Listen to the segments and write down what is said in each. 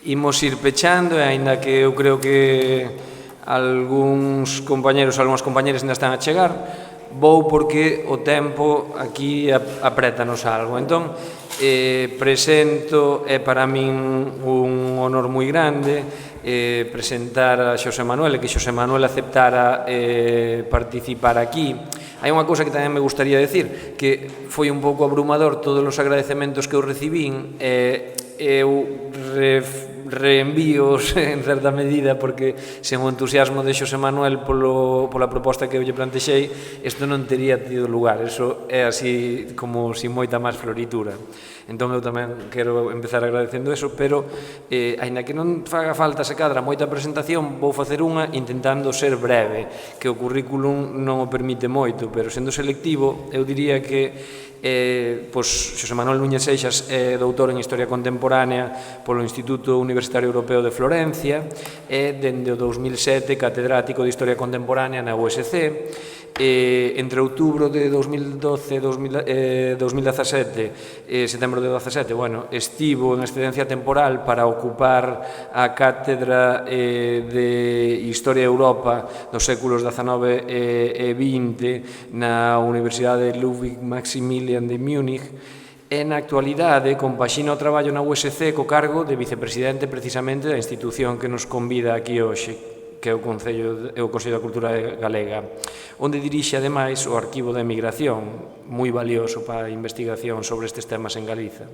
Imos ir pechando, e aínda que eu creo que algúns compañeros, algunhas compañeras ainda están a chegar, vou porque o tempo aquí aprétanos algo. Entón, presento, é para min un honor moi grande presentar a Xosé Manuel, e que Xosé Manuel aceptara participar aquí. Hai unha cousa que tamén me gustaría decir, que foi un pouco abrumador todos os agradecementos que eu recibín, eu reenvíos en certa medida, porque sen o entusiasmo de Xosé Manuel pola proposta que eu lle plantexei, isto non teria tido lugar. Eso é así como sin moita máis floritura. Entón eu tamén quero empezar agradecendo eso, pero aínda que non faga falta se cadra moita presentación, vou facer unha intentando ser breve, que o currículum non o permite moito, pero sendo selectivo, eu diría que Xosé Manuel Núñez Seixas é doutor en Historia Contemporánea polo Instituto Universitario Europeo de Florencia, e dende o 2007 catedrático de Historia Contemporánea na USC. Entre outubro de 2017 e setembro de 2017, estivo en excedencia temporal para ocupar a cátedra de Historia de Europa dos séculos XIX e XX na Universidade Ludwig Maximilian de Múnich, e na actualidade compaxina o traballo na USC co cargo de vicepresidente precisamente da institución que nos convida aquí hoxe, que é o Consello da Cultura Galega, onde dirixe, ademais, o Arquivo da Emigración, moi valioso para a investigación sobre estes temas en Galiza.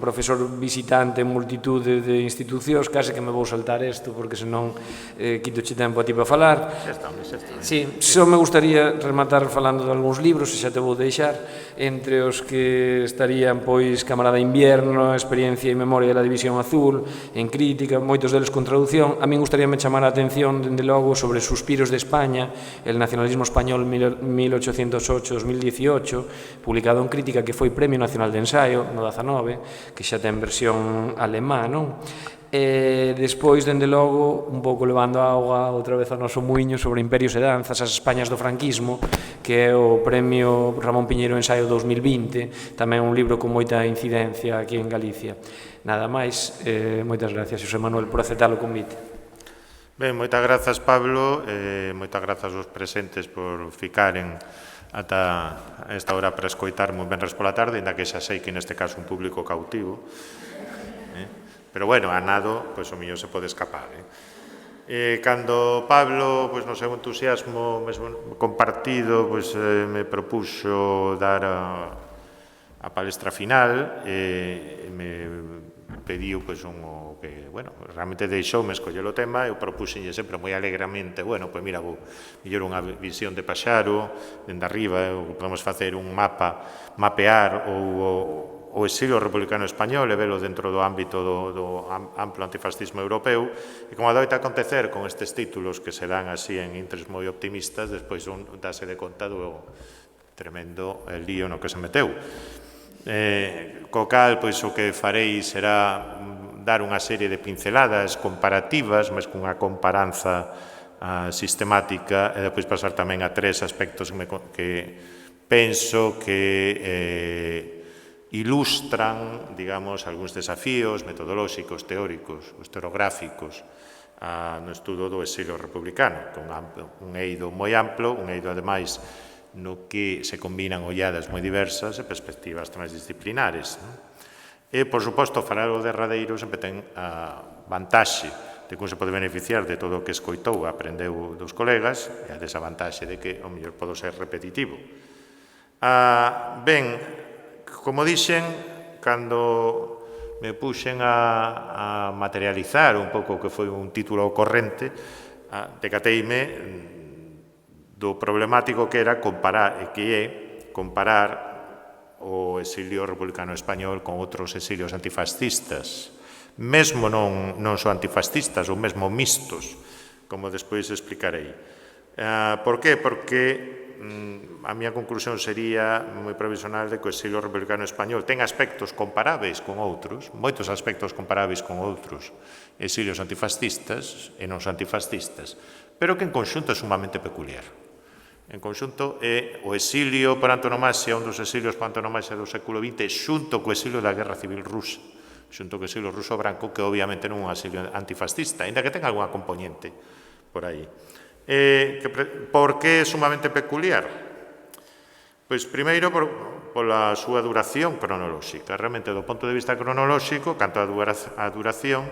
Profesor visitante en multitude de institucións, case que me vou saltar isto, porque senón quitoche tempo a ti para falar. Xa estamos. Sí, só me gustaría rematar falando de algúns libros, e xa te vou deixar, entre os que estarían, pois, Camarada Invierno, Experiencia e Memoria da División Azul, en crítica, moitos deles con traducción. A min gustaríame chamar a atención, dende logo, sobre Suspiros de España, el nacionalismo español 1808-2018, publicado en crítica, que foi Premio Nacional de Ensaio, no 19, que xa ten versión alemá, non? E despois, dende logo, un pouco levando a auga outra vez ao noso muiño sobre Imperios e Danzas, as Españas do franquismo, que é o Premio Ramón Piñeiro Ensaio 2020, tamén un libro con moita incidencia aquí en Galicia. Nada máis, moitas gracias, Xosé Manuel, por aceptar o convite. Ben, moitas grazas, Pablo, moitas grazas aos presentes por ficaren ata esta hora para escoitarme un venres pola tarde, ainda que xa sei que neste caso un público cautivo. Pero bueno, a nado, pois o millón se pode escapar. Cando Pablo, pois no seu entusiasmo mesmo compartido, pois me propuxo dar a palestra final, me pediu pois un que, realmente deixoume escoller o tema, eu propuxenlle sempre moi alegremente, pois mira, mellor unha visión de paxaro, dende arriba, podemos facer un mapear o exilio republicano español e velo dentro do ámbito do amplo antifascismo europeu, e como adoita acontecer con estes títulos que se dan así en intres moi optimistas, despois un dase de conta do tremendo lío no que se meteu. Co cal, pois o que farei será dar unha serie de pinceladas comparativas, máis cunha comparanza sistemática, e depois pasar tamén a tres aspectos que penso que ilustran, digamos, algúns desafíos metodolóxicos, teóricos, historiográficos no estudo do exilio republicano, con un eido moi amplo, un eido, ademais, no que se combinan olladas moi diversas e perspectivas transdisciplinares. E, por suposto, falar o derradeiro sempre ten a vantaxe de como se pode beneficiar de todo o que escoitou e aprendeu dos colegas, e a desavantaxe de que, ao mellor, podo ser repetitivo. Ben, como dixen, cando me puxen a materializar un pouco o que foi un título ocorrente, decateime do problemático que era comparar o exilio republicano español con outros exilios antifascistas. Mesmo non son antifascistas, ou mesmo mixtos, como despois explicarei. Por qué? Porque a miña conclusión sería moi provisional de que o exilio republicano español ten aspectos comparáveis con outros, moitos aspectos comparáveis con outros exilios antifascistas e non antifascistas, pero que en conxunto é sumamente peculiar. En conxunto é o exilio por antonomasia, un dos exilios por antonomasia do século XX, xunto co exilio da Guerra Civil Rusa, xunto co exilio ruso branco, que obviamente non é un exilio antifascista, ainda que tenga algunha componente por aí. Por que é sumamente peculiar? Pois, primeiro, pola súa duración cronolóxica. Realmente, do punto de vista cronolóxico, canto a duración,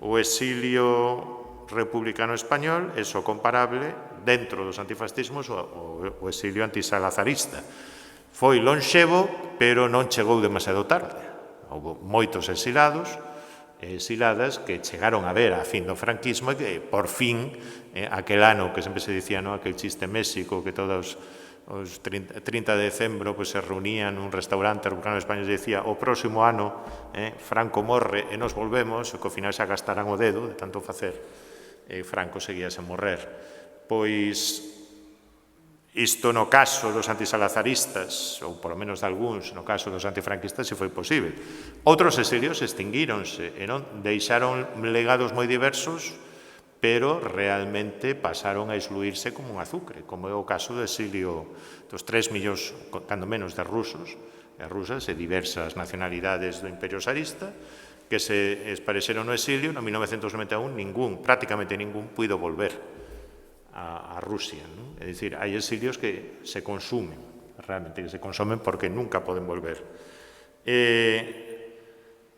o exilio republicano español é só comparable dentro dos antifascismos o exilio antisalazarista. Foi lonxevo, pero non chegou demasiado tarde. Houve moitos exilados e exiladas que chegaron a ver a fin do franquismo e que, por fin, aquel ano que sempre se dicía, aquel chiste en México, que todos os 30 de decembro se reunían nun restaurante republicano de España e dicía o próximo ano Franco morre e nos volvemos, e que ao final xa gastarán o dedo de tanto facer, Franco seguía sen morrer. Pois isto no caso dos antisalazaristas, ou polo menos de algúns, no caso dos antifranquistas, se foi posible. Outros exilios extinguíronse e non deixaron legados moi diversos, pero realmente pasaron a excluirse como un azucre, como é o caso do exilio dos 3 millóns, cando menos, de rusos e rusas e diversas nacionalidades do Imperio Tsarista, que se esparexeron no exilio. No 1991, prácticamente ningún puido volver a Rusia. É dicir, hai exilios que se consumen, realmente que se consumen porque nunca poden volver.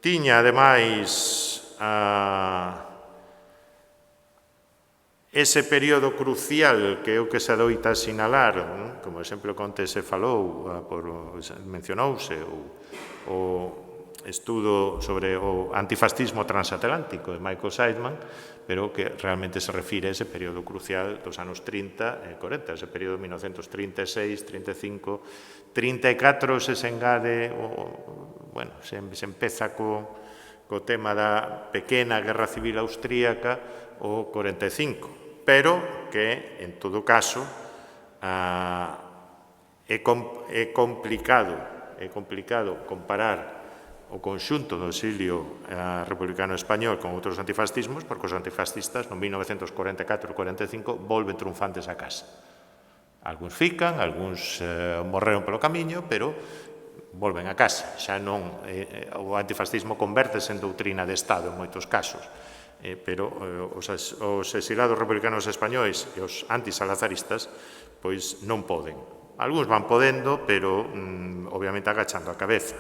Tiña, ademais, ese período crucial que é o que se adoita sinalar, como exemplo que onte se falou, mencionouse, o estudo sobre o antifascismo transatlántico de Michael Seidman, pero que realmente se refire a ese período crucial dos anos 30 e 40, ese período 1936, 35, 34 se engade, se empeza co tema da pequena guerra civil austríaca, o 45, pero que, en todo caso, é complicado comparar o conxunto do exilio republicano español con outros antifascismos, porque os antifascistas no 1944 e 45 volven triunfantes a casa. Algúns fican, algúns morreron polo camiño, pero volven a casa. Xa non, o antifascismo convértese en doutrina de Estado en moitos casos, pero os exilados republicanos españois e os antisalazaristas pois non poden. Algúns van podendo, pero obviamente agachando a cabeza.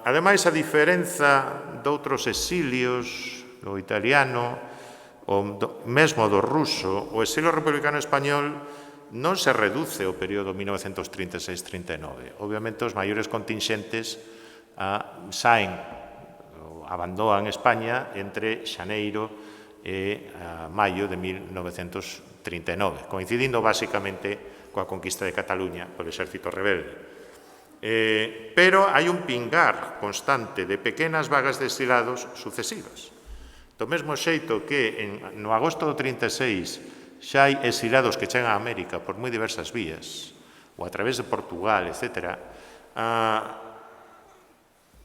Ademais, a diferenza doutros exilios, do italiano, ou mesmo do ruso, o exilio republicano español non se reduce ao período 1936-39. Obviamente, os maiores contingentes saen, abandonan España entre xaneiro e maio de 1939, coincidindo basicamente coa conquista de Cataluña por exército rebelde. Pero hai un pingar constante de pequenas vagas de exilados sucesivas. Do mesmo xeito que no agosto do 36 xa hai exilados que chegan a América por moi diversas vías, ou a través de Portugal, etc.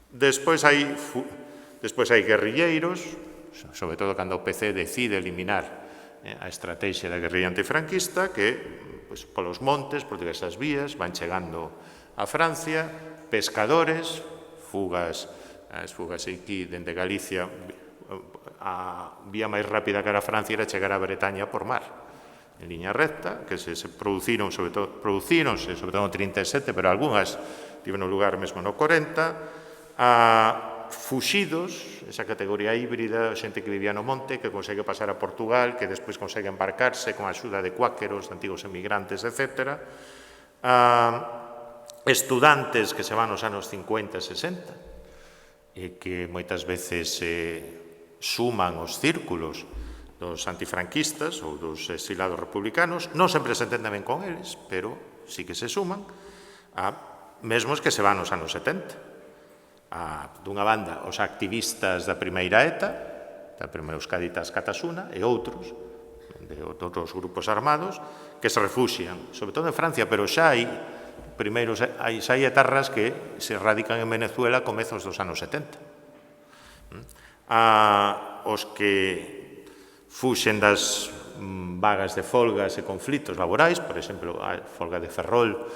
Despois hai guerrilleiros, sobre todo cando o PC decide eliminar a estrategia da guerrilla antifranquista, que polos montes, por diversas vías, van chegando a Francia, pescadores, as fugas aquí dende Galicia, a vía máis rápida que era Francia era chegar a Bretaña por mar, en liña recta, que se producíronse sobre todo no 37, pero algunhas tiveron lugar mesmo no 40, fuxidos, esa categoría híbrida, xente que vivía no monte, que consegue pasar a Portugal, que despois consegue embarcarse con a axuda de cuáqueros, de antigos emigrantes, etc. Estudantes que se van nos anos 50 e 60 e que moitas veces suman os círculos dos antifranquistas ou dos exilados republicanos, non sempre se entende ben con eles, pero sí que se suman, mesmos que se van nos anos 70. Dunha banda, os activistas da primeira ETA, da primeira Euskaditas Catasuna, e outros, de outros grupos armados, que se refuxian, sobre todo en Francia, pero xa hai etarras que se radican en Venezuela a comezos dos anos 70. Os que fuxen das vagas de folgas e conflitos laborais, por exemplo, a folga de Ferrol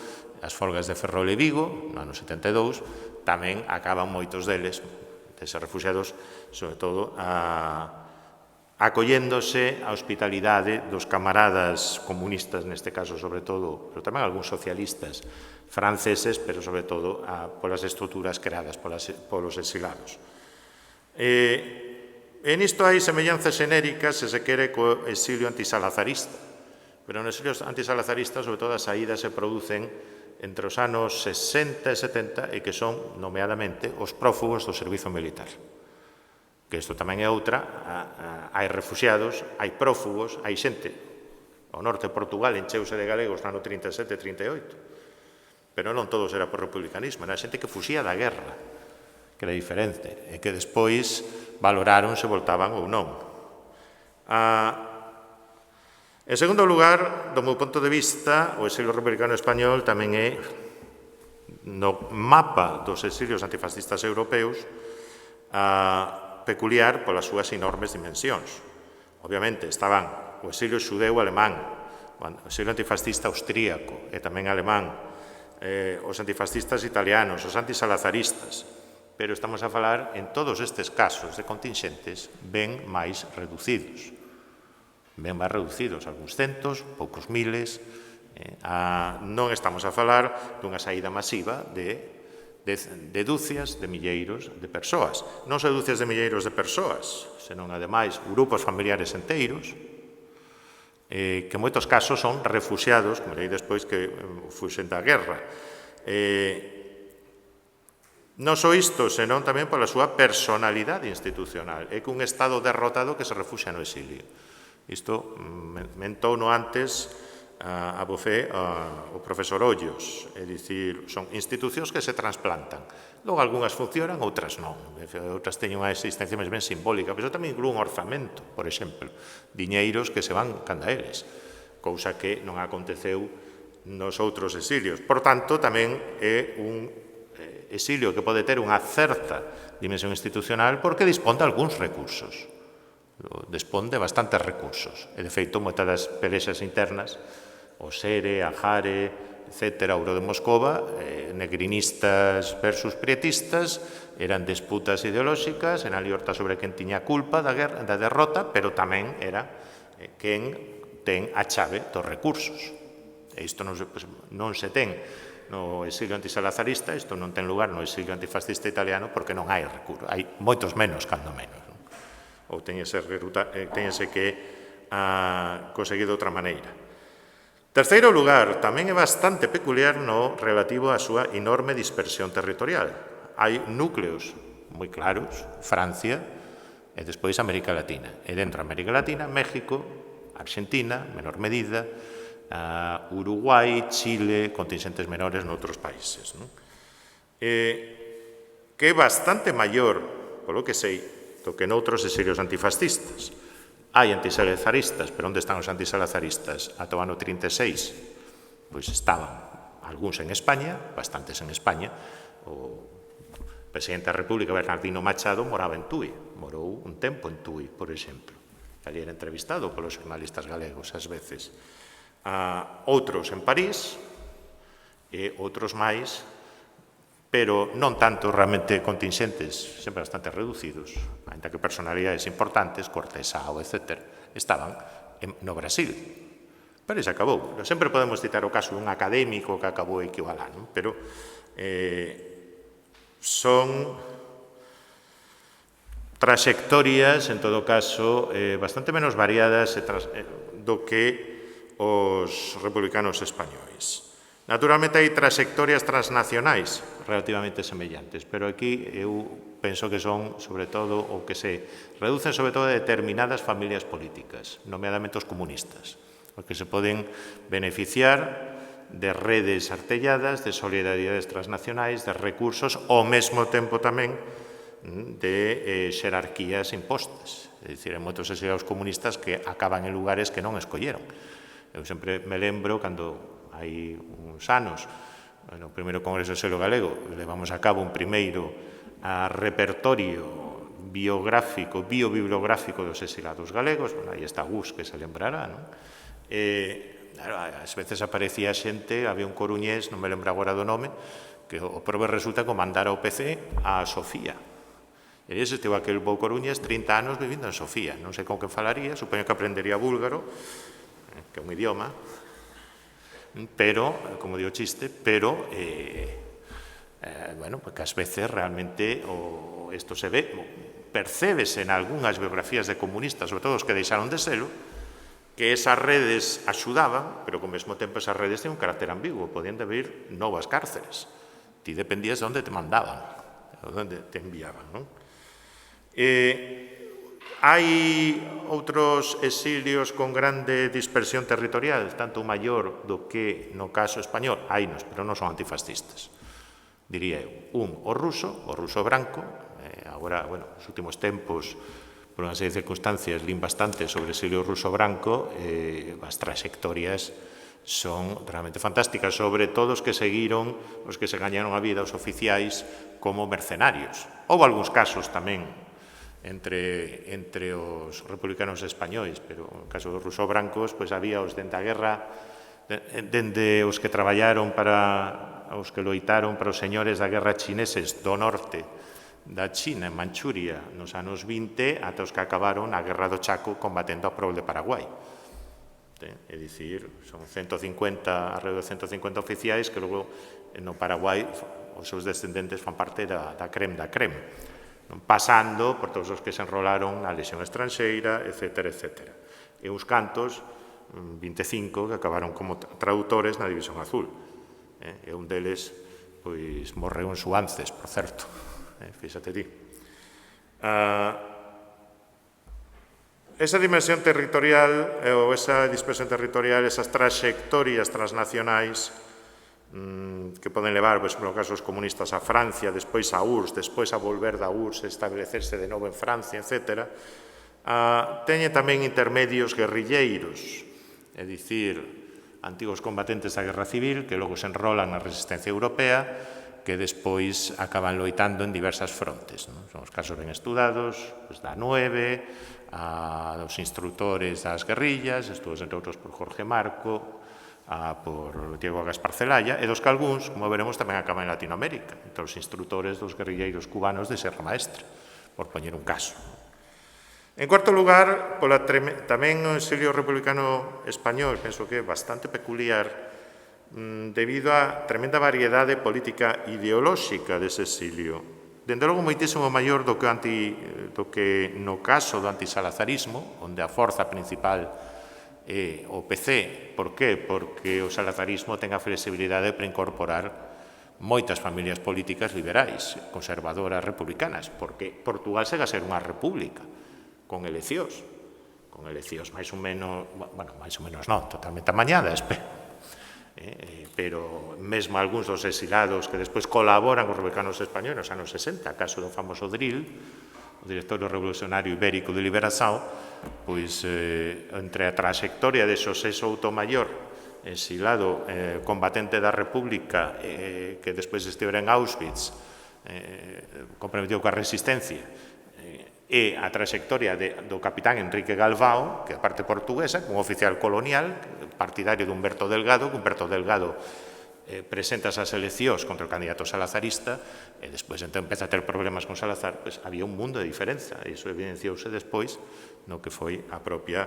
as folgas de Ferrol e Vigo, no ano 72, tamén acaban moitos deles, deses refugiados, sobre todo, acolléndose a hospitalidade dos camaradas comunistas, neste caso, sobre todo, pero tamén algúns socialistas franceses, pero, sobre todo, polas estruturas creadas polos exilados. E nisto hai semellanzas xenéricas, se se quere, co exilio antisalazarista. Pero no exilio antisalazarista, sobre todo, as saídas se producen entre os anos 60 e 70 e que son, nomeadamente, os prófugos do servizo militar. Que isto tamén é outra, hai refugiados, hai prófugos, hai xente. O norte de Portugal encheuse de galegos no ano 37 e 38. Pero non todos era por republicanismo, era xente que fuxía da guerra, que era diferente, e que despois valoraron se voltaban ou non. En segundo lugar, do meu punto de vista, o exilio republicano español tamén é, no mapa dos exilios antifascistas europeus, peculiar polas súas enormes dimensións. Obviamente, estaban o exilio xudeu alemán, o exilio antifascista austríaco e tamén alemán, os antifascistas italianos, os antisalazaristas, pero estamos a falar, en todos estes casos de contingentes, ben máis reducidos. Ben máis reducidos, algúns centos, poucos miles. Non estamos a falar dunha saída masiva de dúcias de milleiros de persoas. Non só dúcias de milleiros de persoas, senón, ademais, grupos familiares enteiros, que en moitos casos son refugiados, como leí despois, que fuxen da guerra. Non só isto, senón tamén pola súa personalidade institucional. É que un Estado derrotado que se refuxia no exilio. Isto mentouno antes a Bofé, o profesor Ollos. É dicir, son institucións que se transplantan. Logo, algunhas funcionan, outras non. Outras teñen unha existencia máis ben simbólica, pero tamén inclúe un orzamento, por exemplo. Diñeiros que se van canda eles, cousa que non aconteceu nos outros exilios. Por tanto, tamén é un exilio que pode ter unha certa dimensión institucional porque dispón de algúns recursos. Dispón de bastantes recursos. E, de feito, moitas das pelexas internas, o Sere, a Jare, etc., Ouro de Moscova, negrinistas versus prietistas, eran disputas ideolóxicas, eran liorta sobre quen tiña culpa da derrota, pero tamén era quen ten a chave dos recursos. E isto non se ten no exilio antisalazarista, isto non ten lugar no exilio antifascista italiano porque non hai recursos, hai moitos menos, cando menos. Ou teñese que conseguir de outra maneira. Terceiro lugar, tamén é bastante peculiar no relativo á súa enorme dispersión territorial. Hai núcleos moi claros, Francia e despois América Latina. E dentro da América Latina, México, Argentina, menor medida, Uruguai, Chile, contingentes menores noutros países. Que é bastante maior, polo que sei, do que noutros exilios antifascistas. Hai antisalazaristas, pero onde están os antisalazaristas? Ata o ano 36, pois estaban algúns en España, bastantes en España. O presidente da República, Bernardino Machado, moraba en Tui, morou un tempo en Tui, por exemplo. Ali era entrevistado polos xornalistas galegos, ás veces. Outros en París, e outros máis, pero non tanto realmente contingentes, sempre bastante reducidos, ainda que personalidades importantes, Cortesao, etc., estaban no Brasil. Pero se acabou. Sempre podemos citar o caso dun académico que acabou equivalando, pero son trayectorias, en todo caso, bastante menos variadas do que os republicanos españois. Naturalmente, hai trayectorias transnacionais relativamente semellantes, pero aquí eu penso que son, sobre todo, o que se reducen, sobre todo, a determinadas familias políticas, nomeadamente os comunistas, os que se poden beneficiar de redes artelladas, de solidaridades transnacionais, de recursos, ao mesmo tempo tamén de xerarquías impostas. É dicir, hai moitos exiliados comunistas que acaban en lugares que non escolleron. Eu sempre me lembro, cando hai uns anos, no primeiro Congreso do Exilio Galego, levamos a cabo un primeiro repertorio biográfico, biobibliográfico dos exilados galegos, aí está Gus, que se lembrará, non? claro, ás veces aparecía xente, había un coruñés, non me lembro agora do nome, que o prove resulta que mandara o PC a Sofía. E ese estivo aquel bo coruñés 30 anos vivindo en Sofía. Non sei con que falaría, supoño que aprendería búlgaro, que é un idioma, pero, como digo chiste, pero, bueno, porque ás veces realmente isto se ve, percébese en algunhas biografías de comunistas, sobre todo os que deixaron de selo, que esas redes axudaban, pero que ao mesmo tempo esas redes teñen un carácter ambiguo, podían abrir novas cárceles. Ti dependías de onde te mandaban, de onde te enviaban, non? Hai outros exilios con grande dispersión territorial, tanto maior do que no caso español, hainos, pero non son antifascistas. Diría eu, o ruso branco, agora, bueno, nos últimos tempos, por unha serie de circunstancias, lín bastante sobre o exilio ruso branco, as trayectorias son realmente fantásticas, sobre todo os que seguiron, os que se gañaron a vida, os oficiais, como mercenarios. Houve algúns casos tamén entre os republicanos españois, pero no caso dos ruso-brancos, pois había os dende a guerra, dende os que traballaron para, os que loitaron para os señores da guerra chineses do norte da China, en Manchuria, nos anos 20, ata os que acabaron a guerra do Chaco combatendo a prol de Paraguai. É dicir, son 150, alrededor de 150 oficiais que logo no Paraguai os seus descendentes fan parte da creme da creme, pasando por todos os que se enrolaron na Lexión Estranxeira, etc. E uns cantos, 25, que acabaron como traductores na División Azul. E un deles, pois, morreu en Suances, por certo. Fíxate ti. Esa dimensión territorial, ou esa dispersión territorial, esas trayectorias transnacionais, que poden levar, por exemplo, casos comunistas a Francia, despois a URSS, despois a volver da URSS, establecerse de novo en Francia, etc., teñen tamén intermedios guerrilleiros, é dicir, antigos combatentes da Guerra Civil que logo se enrolan na resistencia europea, que despois acaban loitando en diversas frontes. Son os casos ben estudados, da 9, dos instructores das guerrillas, estudos entre outros por Jorge Marco, por Diego Gaspar Celaya, e dos que algúns, como veremos, tamén acaban en Latinoamérica, entre os instructores dos guerrilleiros cubanos de Serra Maestra, por poñer un caso. En cuarto lugar, tamén o exilio republicano español, penso que é bastante peculiar, debido á tremenda variedade política ideolóxica dese exilio. Dende logo, moitísimo maior do que no caso do antisalazarismo, onde a forza principal é o PC. Por qué? Porque o salazarismo ten a flexibilidade para incorporar moitas familias políticas liberais, conservadoras, republicanas, porque Portugal chega a ser unha república, con eleccións máis ou menos, bueno, máis ou menos non, totalmente amañadas, pero mesmo algúns dos exilados que despois colaboran cos republicanos españoles nos anos 60, caso do famoso Drill, o directorio revolucionario ibérico de Liberación, pois entre a trayectoria de Xosé Soutomayor, exilado, combatente da República, que despois estivera en Auschwitz, comprometido coa resistencia, e a trayectoria do capitán Enrique Galvao, que é a parte portuguesa, un oficial colonial, partidario de Humberto Delgado, que Humberto Delgado presenta as eleccións contra o candidato salazarista, e despois entón empeza a ter problemas con Salazar, pois había un mundo de diferenza, e iso evidenciouse despois no que foi a propia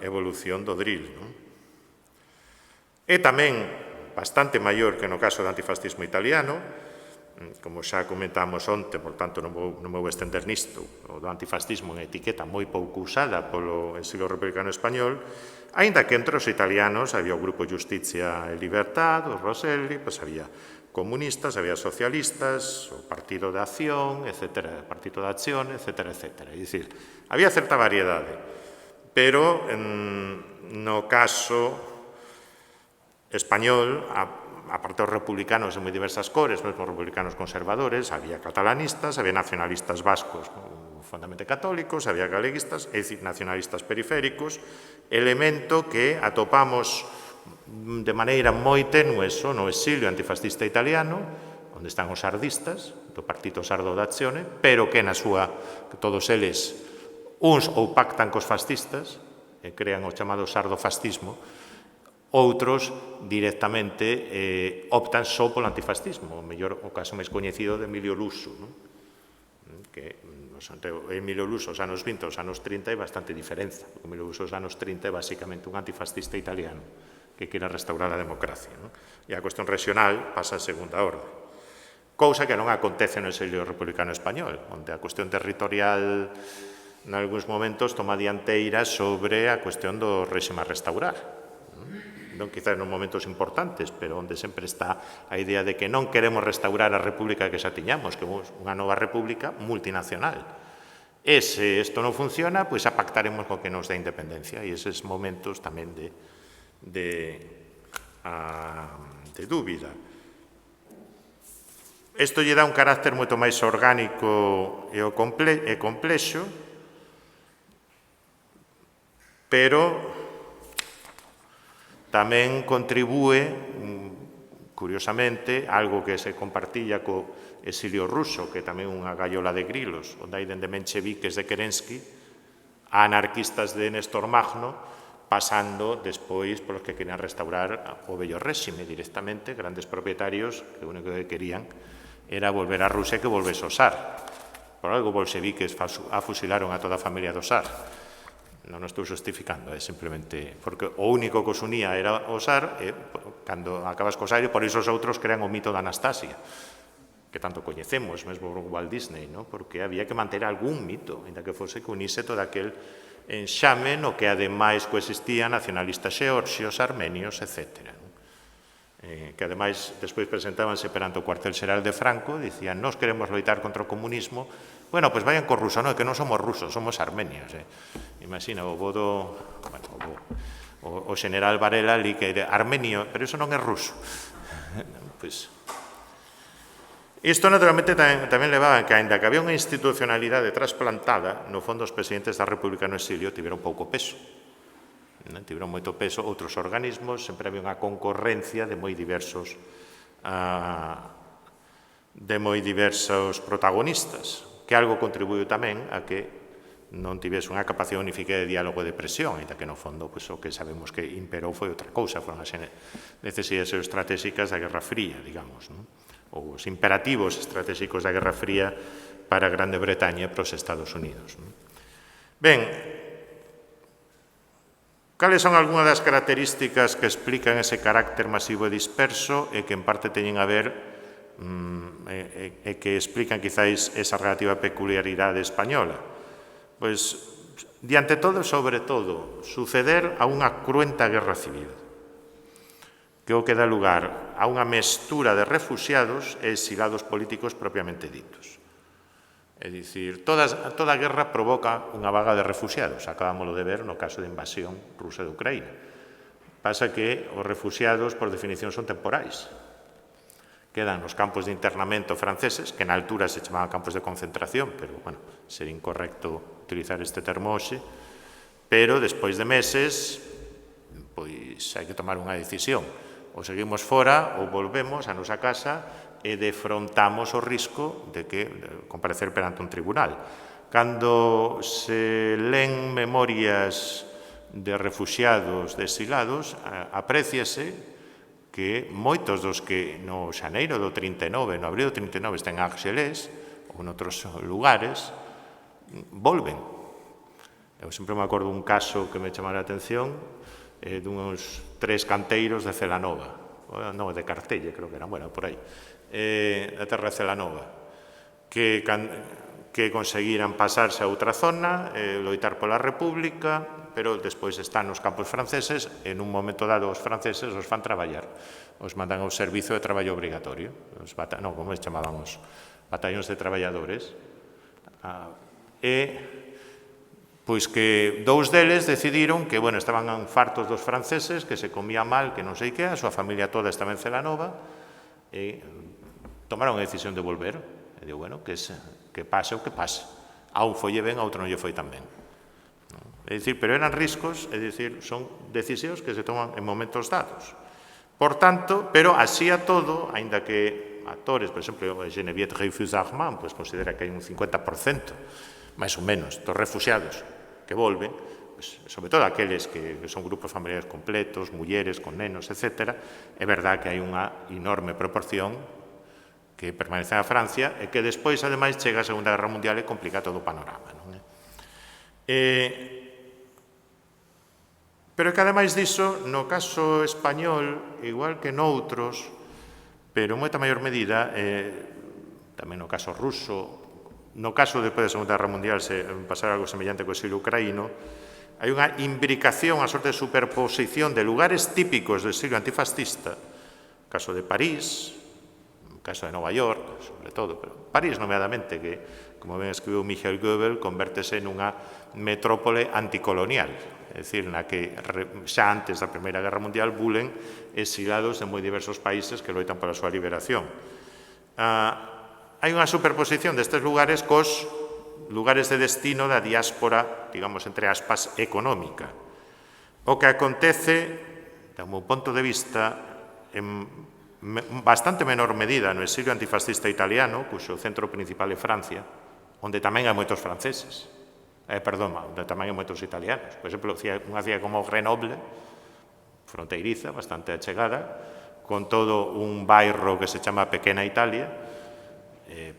evolución do Drill. E tamén bastante maior que no caso do antifascismo italiano, como xa comentamos onte, por tanto non me vou estender nisto, o do antifascismo é unha etiqueta moi pouco usada polo exilio republicano español, aínda que entre os italianos había o Grupo Giustizia e Libertad, os Rosselli, pois había comunistas, había socialistas, o Partido de Acción, etc., Partido de Acción, etc., etc. É dicir, había certa variedade, pero no caso español, aparte dos republicanos de moi diversas cores, mesmo republicanos conservadores, había catalanistas, había nacionalistas vascos, fondamente católicos, había galeguistas, é dicir, nacionalistas periféricos, elemento que atopamos de maneira moi tenue no exilio antifascista italiano, onde están os sardistas, do Partito Sardo d'Azione, pero que na súa, que todos eles, uns ou pactan cos fascistas, e crean o chamado sardofascismo, outros directamente optan só polo antifascismo, o caso máis coñecido de Emilio Luso, que Emilio Luso, os anos 20 os anos 30 é bastante diferenza. Emilio Luso os anos 30 é basicamente un antifascista italiano que quere restaurar a democracia. E a cuestión regional pasa a segunda orde. Cousa que non acontece no exilio republicano español, onde a cuestión territorial en algúns momentos toma dianteira sobre a cuestión do réxime a restaurar. Non quizás nos momentos importantes, pero onde sempre está a idea de que non queremos restaurar a república que xa tiñamos, que é unha nova república multinacional. E se isto non funciona, pois a pactaremos co que nos dá independencia, e eses momentos tamén de dúbida. Isto lle dá un carácter moito máis orgánico e complexo, pero tamén contribúe, curiosamente, algo que se compartilla co exilio ruso, que tamén é unha gallola de grilos, onde hai dende mencheviques de Kerensky a anarquistas de Néstor Magno, pasando despois polos que querían restaurar o vello réxime directamente, grandes propietarios que o único que querían era volver a Rusia que volvese o SAR. Por algo bolseviques afusilaron a toda a familia do SAR. Non o estou justificando, é simplemente porque o único que os unía era o SAR, e cando acabas co SAR, por iso os outros crean o mito da Anastasia, que tanto coñecemos, mesmo Walt Disney, porque había que manter algún mito, ainda que fose que unise todo aquel enxame no que ademais coexistían nacionalistas xeorxios, armenios, etc. Que ademais despois presentábanse perante o cuartel xeral de Franco, dicían, nós queremos loitar contra o comunismo. Bueno, pois vayan co ruso, non, que non somos rusos, somos armenios. Imagina, o bodo, o general Varela ali que era armenio, pero iso non é ruso. Pois isto, naturalmente, tamén levaba que, ainda que había unha institucionalidade trasplantada, no fondo, os presidentes da República no exilio tiveron pouco peso. Tiveron moito peso outros organismos, sempre había unha concorrencia de moi diversos protagonistas, que algo contribuiu tamén a que non tivese unha capacidade única de diálogo e de presión, ainda que no fondo o que sabemos que imperou foi outra cousa, foron as necesidades estratégicas da Guerra Fría, digamos, ou os imperativos estratégicos da Guerra Fría para a Grande Bretaña e para os Estados Unidos. Ben, cales son algunhas das características que explican ese carácter masivo e disperso e que en parte teñen a ver e que explican quizáis esa relativa peculiaridade española? Pois, diante todo, sobre todo, suceder a unha cruenta guerra civil, que o que dá lugar a unha mestura de refuxiados e exilados políticos propiamente ditos. É dicir, toda a guerra provoca unha vaga de refuxiados, acabámoslo de ver no caso de invasión rusa de Ucraína. Pasa que os refuxiados, por definición, son temporais. Quedan nos campos de internamento franceses, que na altura se chamaban campos de concentración, pero, bueno, sería incorrecto utilizar este termo hoxe, pero despois de meses, pois hai que tomar unha decisión. Ou seguimos fora, ou volvemos a nosa casa e defrontamos o risco de comparecer perante un tribunal. Cando se len memorias de refuxiados, de exilados, apréciase que moitos dos que no xaneiro do 39, no abril do 39, están en Argelés ou noutros lugares, volven. Eu sempre me acordo un caso que me chamara a atención duns 3 canteiros de Celanova, non, de Cartelle, creo que eran, bueno, por aí, da terra de Celanova, que conseguiran pasarse a outra zona, loitar pola República, pero despois están nos campos franceses, e nun momento dado os franceses os fan traballar, os mandan ao servizo de traballo obrigatorio, non, como se chamaban os batallóns de traballadores, e pois que 2 deles decidiron que, bueno, estaban fartos dos franceses, que se comía mal, que non sei que, a súa familia toda estaba en Celanova, e tomaron a decisión de volver. E digo, bueno, que pase o que pase. A un folle ben, a outro non lle foi tan ben. É dicir, pero eran riscos, é dicir, son decisións que se toman en momentos dados. Por tanto, pero así a todo, aínda que actores, por exemplo, Geneviève Dreyfus-Armand, pois considera que hai un 50%, máis ou menos, dos refuxiados que volven, sobre todo aqueles que son grupos familiares completos, mulleres con nenos, etc., é verdad que hai unha enorme proporción que permanece a Francia e que despois, ademais, chega a Segunda Guerra Mundial e complica todo o panorama. Pero que, ademais diso, no caso español, igual que noutros, pero en moita maior medida, tamén no caso ruso, no caso despois da Segunda Guerra Mundial se pasara algo semellante co exilio ucraíno, hai unha imbricación, unha sorte de superposición de lugares típicos do exilio antifascista, o caso de París, o caso de Nova York, sobre todo, pero París nomeadamente, que, como ben escribiu Michael Goebbels, convértese nunha metrópole anticolonial, é dicir, na que xa antes da Primeira Guerra Mundial bulen exilados de moi diversos países que loitan pola súa liberación. Hai unha superposición destes lugares cos lugares de destino da diáspora, digamos, entre aspas, económica. O que acontece, do meu punto de vista, en bastante menor medida no exilio antifascista italiano, cuxo centro principal é Francia, onde tamén hai moitos franceses, onde tamén hai moitos italianos. Por exemplo, unha cidade como Grenoble, fronteiriza, bastante achegada, con todo un bairro que se chama Pequena Italia,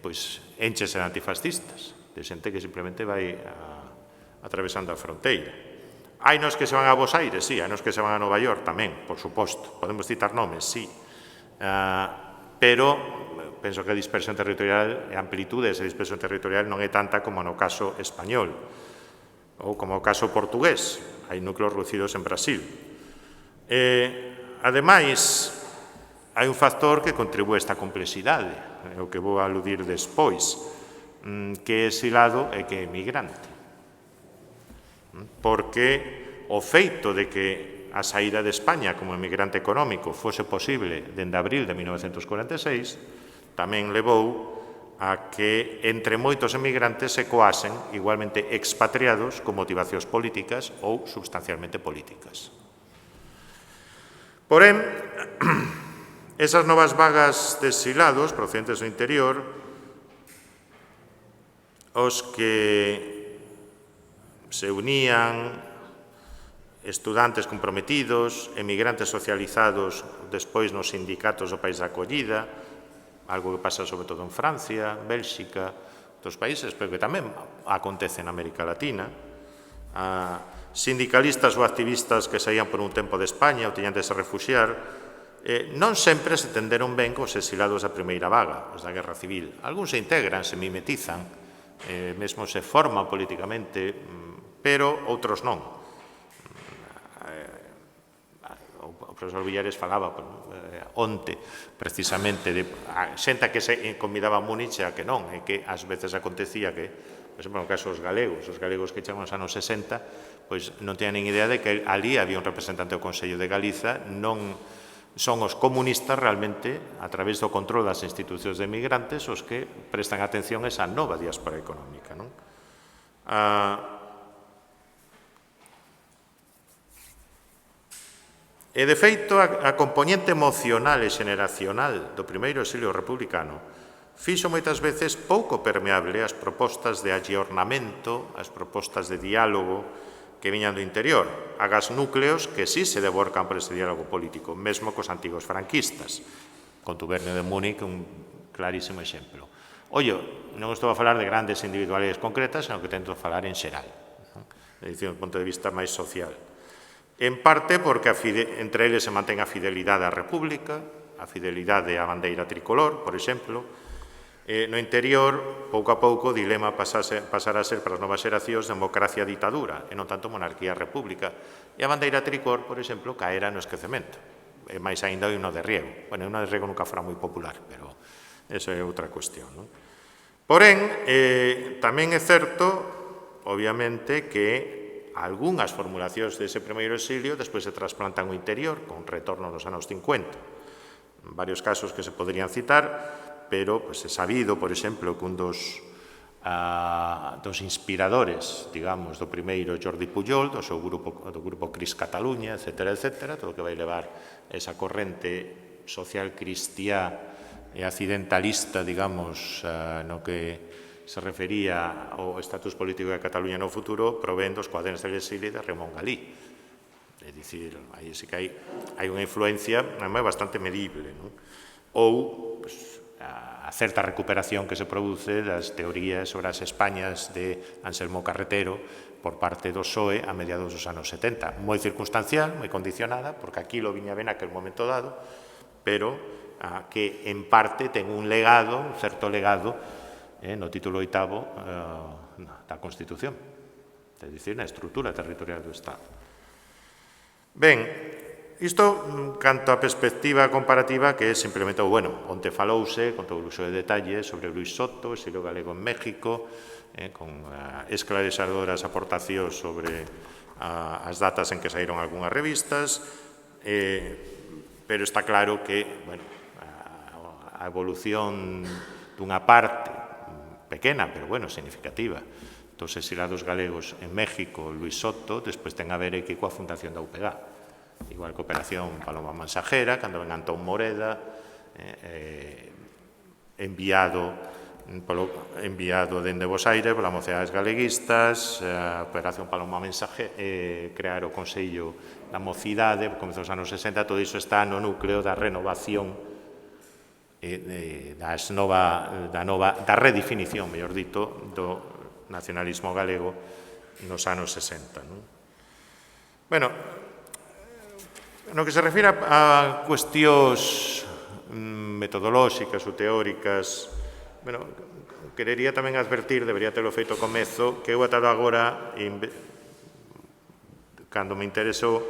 pois enchese de antifascistas, de xente que simplemente vai atravesando a fronteira. Hai nos que se van a Buenos Aires, sí, hai nos que se van a Nova York tamén, por suposto. Podemos citar nomes, sí. Pero penso que a dispersión territorial e a amplitude desa dispersión territorial non é tanta como no caso español ou como o caso portugués. Hai núcleos reducidos en Brasil. Ademais, hai un factor que contribúe a esta complexidade, o que vou aludir despois, que é exilado e que é emigrante. Porque o feito de que a saída de España como emigrante económico fose posible dende abril de 1946 tamén levou a que entre moitos emigrantes se coasen igualmente expatriados con motivacións políticas ou substancialmente políticas. Porén, esas novas vagas de exilados procedentes do interior, os que se unían estudantes comprometidos, emigrantes socializados despois nos sindicatos do país de acollida, algo que pasa sobre todo en Francia, Bélxica, outros países, pero que tamén acontece en América Latina, sindicalistas ou activistas que saían por un tempo de España ou teñan de se refuxiar, non sempre se tenderon ben cos exilados da primeira vaga, os da Guerra Civil. Algúns se integran, se mimetizan, mesmo se forman políticamente, pero outros non. O profesor Villares falaba onte, precisamente, de xente que se convidaba a Múnich e a que non, e que ás veces acontecía que, por exemplo, no caso dos galegos que chamamos anos 60, pois non teñan nin idea de que ali había un representante do Consello de Galiza, non son os comunistas realmente, a través do control das institucións de emigrantes, os que prestan atención a esa nova diáspora económica. E, de feito, a componente emocional e xeneracional do primeiro exilio republicano fixo moitas veces pouco permeable as propostas de aggiornamento, as propostas de diálogo que viñan do interior, agas núcleos que sí se deborcan por ese diálogo político, mesmo cos antigos franquistas. Contubernio de Múnich, un clarísimo exemplo. Ollo, non estou a falar de grandes individualidades concretas, senón que tento falar en xeral, desde un punto de vista máis social. En parte porque entre eles se mantén a fidelidade á República, a fidelidade á bandeira tricolor, por exemplo. No interior, pouco a pouco, o dilema pasará a ser para as novas xeracións democracia-ditadura, e non tanto monarquía-república. E a bandeira tricor, por exemplo, caera no esquecemento. E máis aínda o himno de Riego. Bueno, o himno de Riego nunca fora moi popular, pero eso é outra cuestión. Porén, tamén é certo, obviamente, que algunhas formulacións dese primeiro exilio despois se trasplantan ao interior, con retorno nos anos 50. En varios casos que se poderían citar, pero é sabido, por exemplo, que un dos inspiradores, digamos, do primeiro Jordi Pujol, do grupo Cris Catalunya, etc., todo o que vai levar esa corrente social cristiá e accidentalista, digamos, no que se refería ao estatus político de Cataluña no futuro provén dos cuadernos del exilio de Ramón Galí. É dicir, aí sí que hai unha influencia bastante medible, non? Ou a certa recuperación que se produce das teorías sobre as Españas de Anselmo Carretero por parte do PSOE a mediados dos anos 70. Moi circunstancial, moi condicionada, porque aquí lo viña ben aquel momento dado, pero que en parte ten un legado, un certo legado, no título 8º da Constitución, é dicir, na estrutura territorial do Estado. Ben, isto canto a perspectiva comparativa que é simplemente, bueno, onte falouse con todo o uso de detalles sobre Luis Soto, exilio galego en México, con esclarecedoras aportacións sobre as datas en que saíron algunhas revistas, pero está claro que, bueno, a evolución dunha parte pequena, pero, bueno, significativa, dos exilados galegos en México, Luis Soto, despois ten a ver aquí coa fundación da UPG. Igual que Operación Paloma Mensajera, cando ven Antón Moreda, enviado dende Bos Aires polas mocidades galeguistas, a Operación Paloma Mensajera, crear o Consello da Mocidade, comezou os anos 60, todo iso está no núcleo da renovación, da redefinición, mellor dito, do nacionalismo galego nos anos 60. Bueno, no que se refira a cuestións metodolóxicas ou teóricas, bueno, querería tamén advertir, debería telo feito ao comezo, que eu atado agora, cando me interesou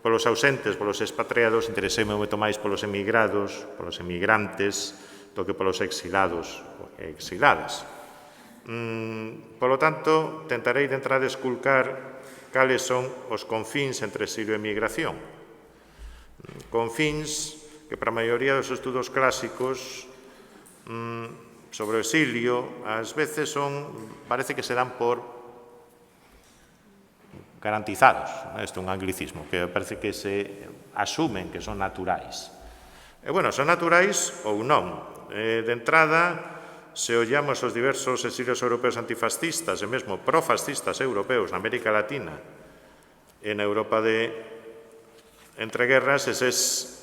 polos ausentes, polos expatriados, interesei-me moito máis polos emigrados, polos emigrantes, do que polos exilados e exiladas. Polo tanto, tentarei de entrada esculcar cales son os confíns entre exilio e emigración. Confíns que para a maioría dos estudos clásicos sobre o exilio, ás veces parece que se dan por garantizados. Isto é un anglicismo, que parece que se asumen que son naturais. E, bueno, son naturais ou non. De entrada, se ollamos os diversos exilios europeos antifascistas e mesmo profascistas europeus na América Latina e na Europa de entreguerras, eses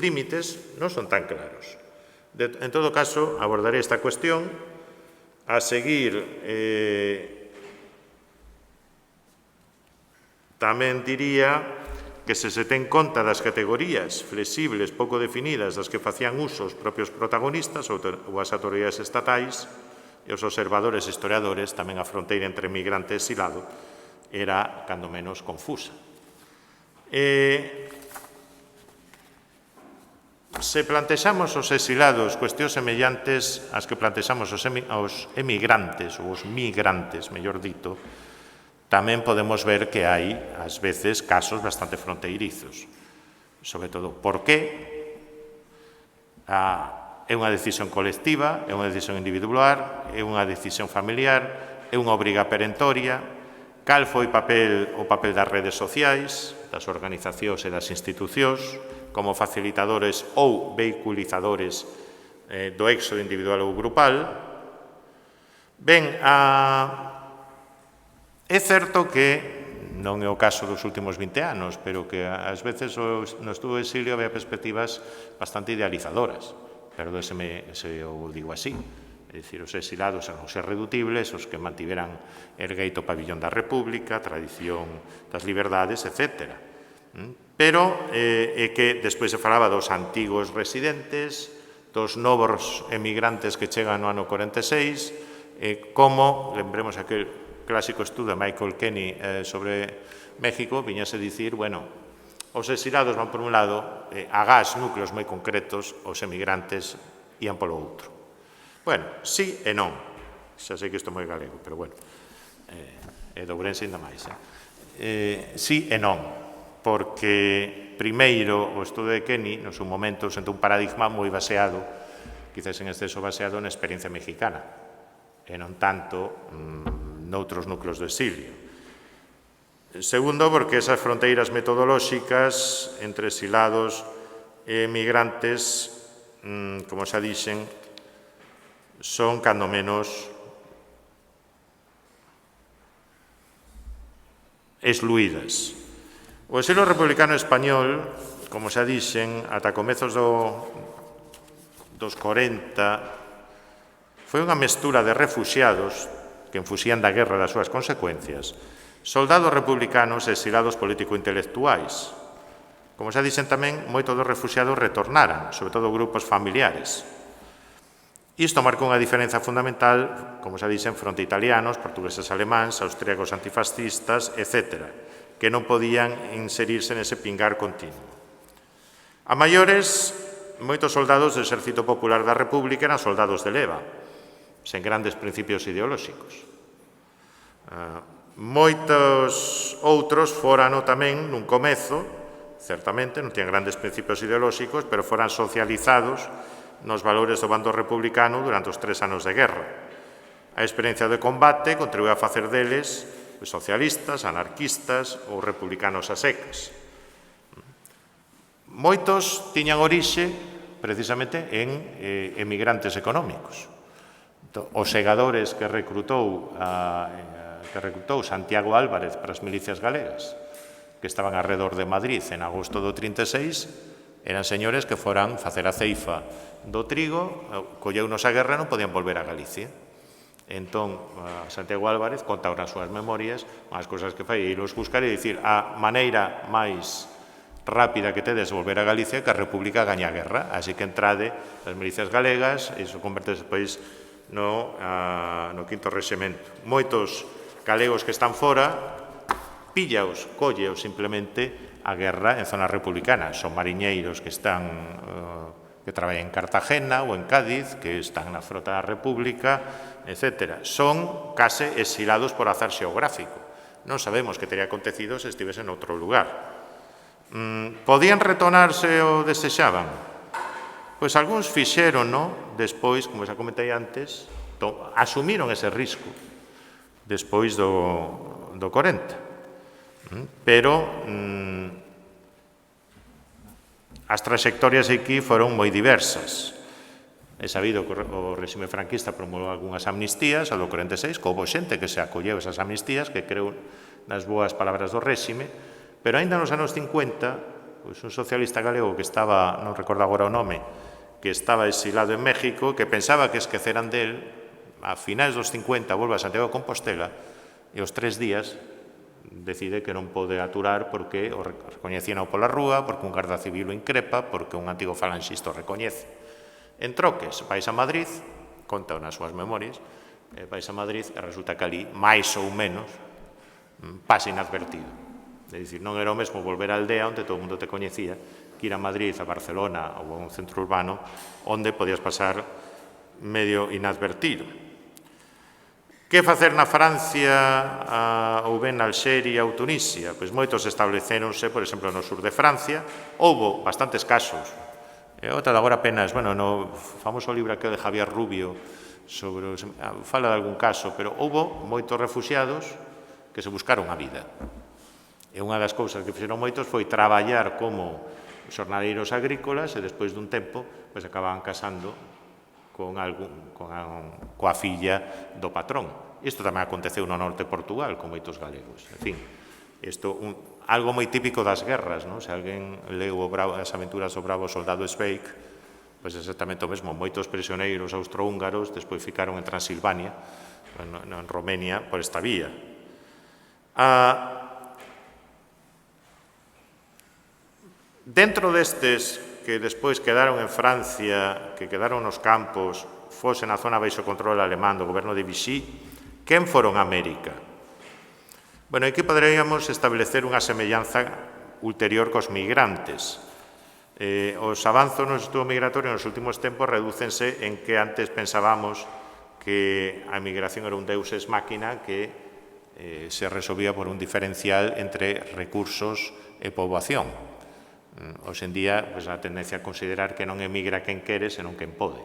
límites non son tan claros. En todo caso, abordaré esta cuestión. A seguir, tamén diría que se ten conta das categorías flexibles, pouco definidas, das que facían uso os propios protagonistas ou as autoridades estatais e os observadores e historiadores, tamén a fronteira entre migrante e exilado era, cando menos, confusa. Se plantexamos os exilados cuestións semellantes ás que plantexamos os emigrantes ou os migrantes, mellor dito, tamén podemos ver que hai, ás veces, casos bastante fronteirizos. Sobre todo, por que? É unha decisión colectiva, é unha decisión individual, é unha decisión familiar, é unha obriga perentoria. Cal foi o papel das redes sociais, das organizacións e das institucións, como facilitadores ou vehiculizadores do éxodo individual ou grupal? Ben, é certo que non é o caso dos últimos 20 anos, pero que ás veces no estudo de exilio había perspectivas bastante idealizadoras, perdónseme se o digo así. É dicir, os exilados eran os irreductibles, os que mantiveran ergueito o pabillón da República, a tradición das liberdades, etc. Pero é que despois se falaba dos antigos residentes, dos novos emigrantes que chegan no ano 46, como, lembremos aquel clásico estudo de Michael Kenny sobre México, viñase a dicir, bueno, os exilados van por un lado, agás núcleos moi concretos, os emigrantes ían polo outro. Bueno, sí e non. Xa sei que isto é moi galego, pero bueno, é de Ourense ainda máis. Sí e non, porque primeiro o estudo de Kenny, no seu momento, sentou un paradigma moi baseado, quizás en exceso baseado na experiencia mexicana, e non tanto noutros núcleos do exilio. Segundo, porque esas fronteiras metodolóxicas entre exilados e emigrantes, como xa dixen, son, cando menos, excluídas. O exilio republicano español, como xa dixen, ata comezos dos 40, foi unha mestura de refuxiados que enfusían da guerra das súas consecuencias, soldados republicanos e exilados político-intelectuais. Como xa dixen tamén, moitos dos refuxiados retornaran, sobre todo grupos familiares. Isto marcou unha diferenza fundamental, como xa dixen, fronte italianos, portugueses alemáns, austríacos antifascistas, etc., que non podían inserirse nese pingar continuo. A maiores, moitos soldados do Exército Popular da República eran soldados de leva, sen grandes principios ideolóxicos. Moitos outros forano tamén nun comezo, certamente, non tiñan grandes principios ideolóxicos, pero foran socializados nos valores do bando republicano durante os 3 anos de guerra. A experiencia de combate contribuiu a facer deles socialistas, anarquistas ou republicanos a secas. Moitos tiñan orixe precisamente en emigrantes económicos. Os segadores que recrutou Santiago Álvarez para as milicias galegas, que estaban alrededor de Madrid en agosto do 36, eran señores que foran facer a ceifa do trigo, colleunos a guerra e non podían volver a Galicia. Entón, Santiago Álvarez conta nas súas memorias unhas cousas que fai, e ilos buscar e dicir a maneira máis rápida que tedes volver a Galicia que a República gaña a guerra, así que entrade as milicias galegas e iso converte despois no quinto rexemento. Moitos galegos que están fora, píllaos, colleos simplemente a guerra en zonas republicanas. Son mariñeiros que traballan en Cartagena ou en Cádiz, que están na frota da República, etc. Son case exilados por azar xeográfico. Non sabemos que teria acontecido se estivesen en outro lugar. Podían retornarse o desexaban? Pois algúns fixeron, despois, como xa comentei antes, asumiron ese risco despois do 40. Pero as trayectorias aquí foron moi diversas. É sabido que o réxime franquista promulgou algunhas amnistías, a do 46, que houve xente que se acolleu esas amnistías, que creu nas boas palabras do réxime, pero aínda nos anos 50, pois un socialista galego que estaba, non recordo agora o nome, que estaba exilado en México, que pensaba que esqueceran del, a finais dos 50 volve a Santiago de Compostela e os 3 días decide que non pode aturar porque o recoñecían pola rúa, porque un garda civil o increpa, porque un antigo falanxista o recoñece. En troques, vais a Madrid, conta nas súas memorias, vais a Madrid e resulta que ali, máis ou menos, pasa inadvertido. É dicir, non era o mesmo volver á aldea onde todo o mundo te coñecía que ir a Madrid, a Barcelona ou a un centro urbano onde podías pasar medio inadvertido. Que facer na Francia ou ben na Alxeria ou Tunisia? Pois moitos establecéronse, por exemplo, no sur de Francia. Houbo bastantes casos. Outra de agora apenas, no famoso libro aquel de Javier Rubio, fala de algún caso, pero houbo moitos refuxiados que se buscaron a vida. E unha das cousas que fixeron moitos foi traballar como xornaleiros agrícolas e despois dun tempo acababan casando coa filla do patrón. Isto tamén aconteceu no norte de Portugal con moitos galegos. En fin, algo moi típico das guerras, se alguén leu as aventuras do bravo soldado Sveig, pois exactamente o mesmo. Moitos prisioneiros austrohúngaros despois ficaron en Transilvania, en Romenia, por esta vía. Dentro destes que despois quedaron en Francia, que quedaron nos campos, fose na zona baixo control alemán do goberno de Vichy, quen foron a América? Aquí poderíamos establecer unha semellanza ulterior cos migrantes. Os avanzos no estudo migratorio nos últimos tempos redúcense en que antes pensábamos que a migración era un deus ex máquina que se resolvía por un diferencial entre recursos e poboación. Hoxe en día, a tendencia a considerar que non emigra quen quere, senón quen pode.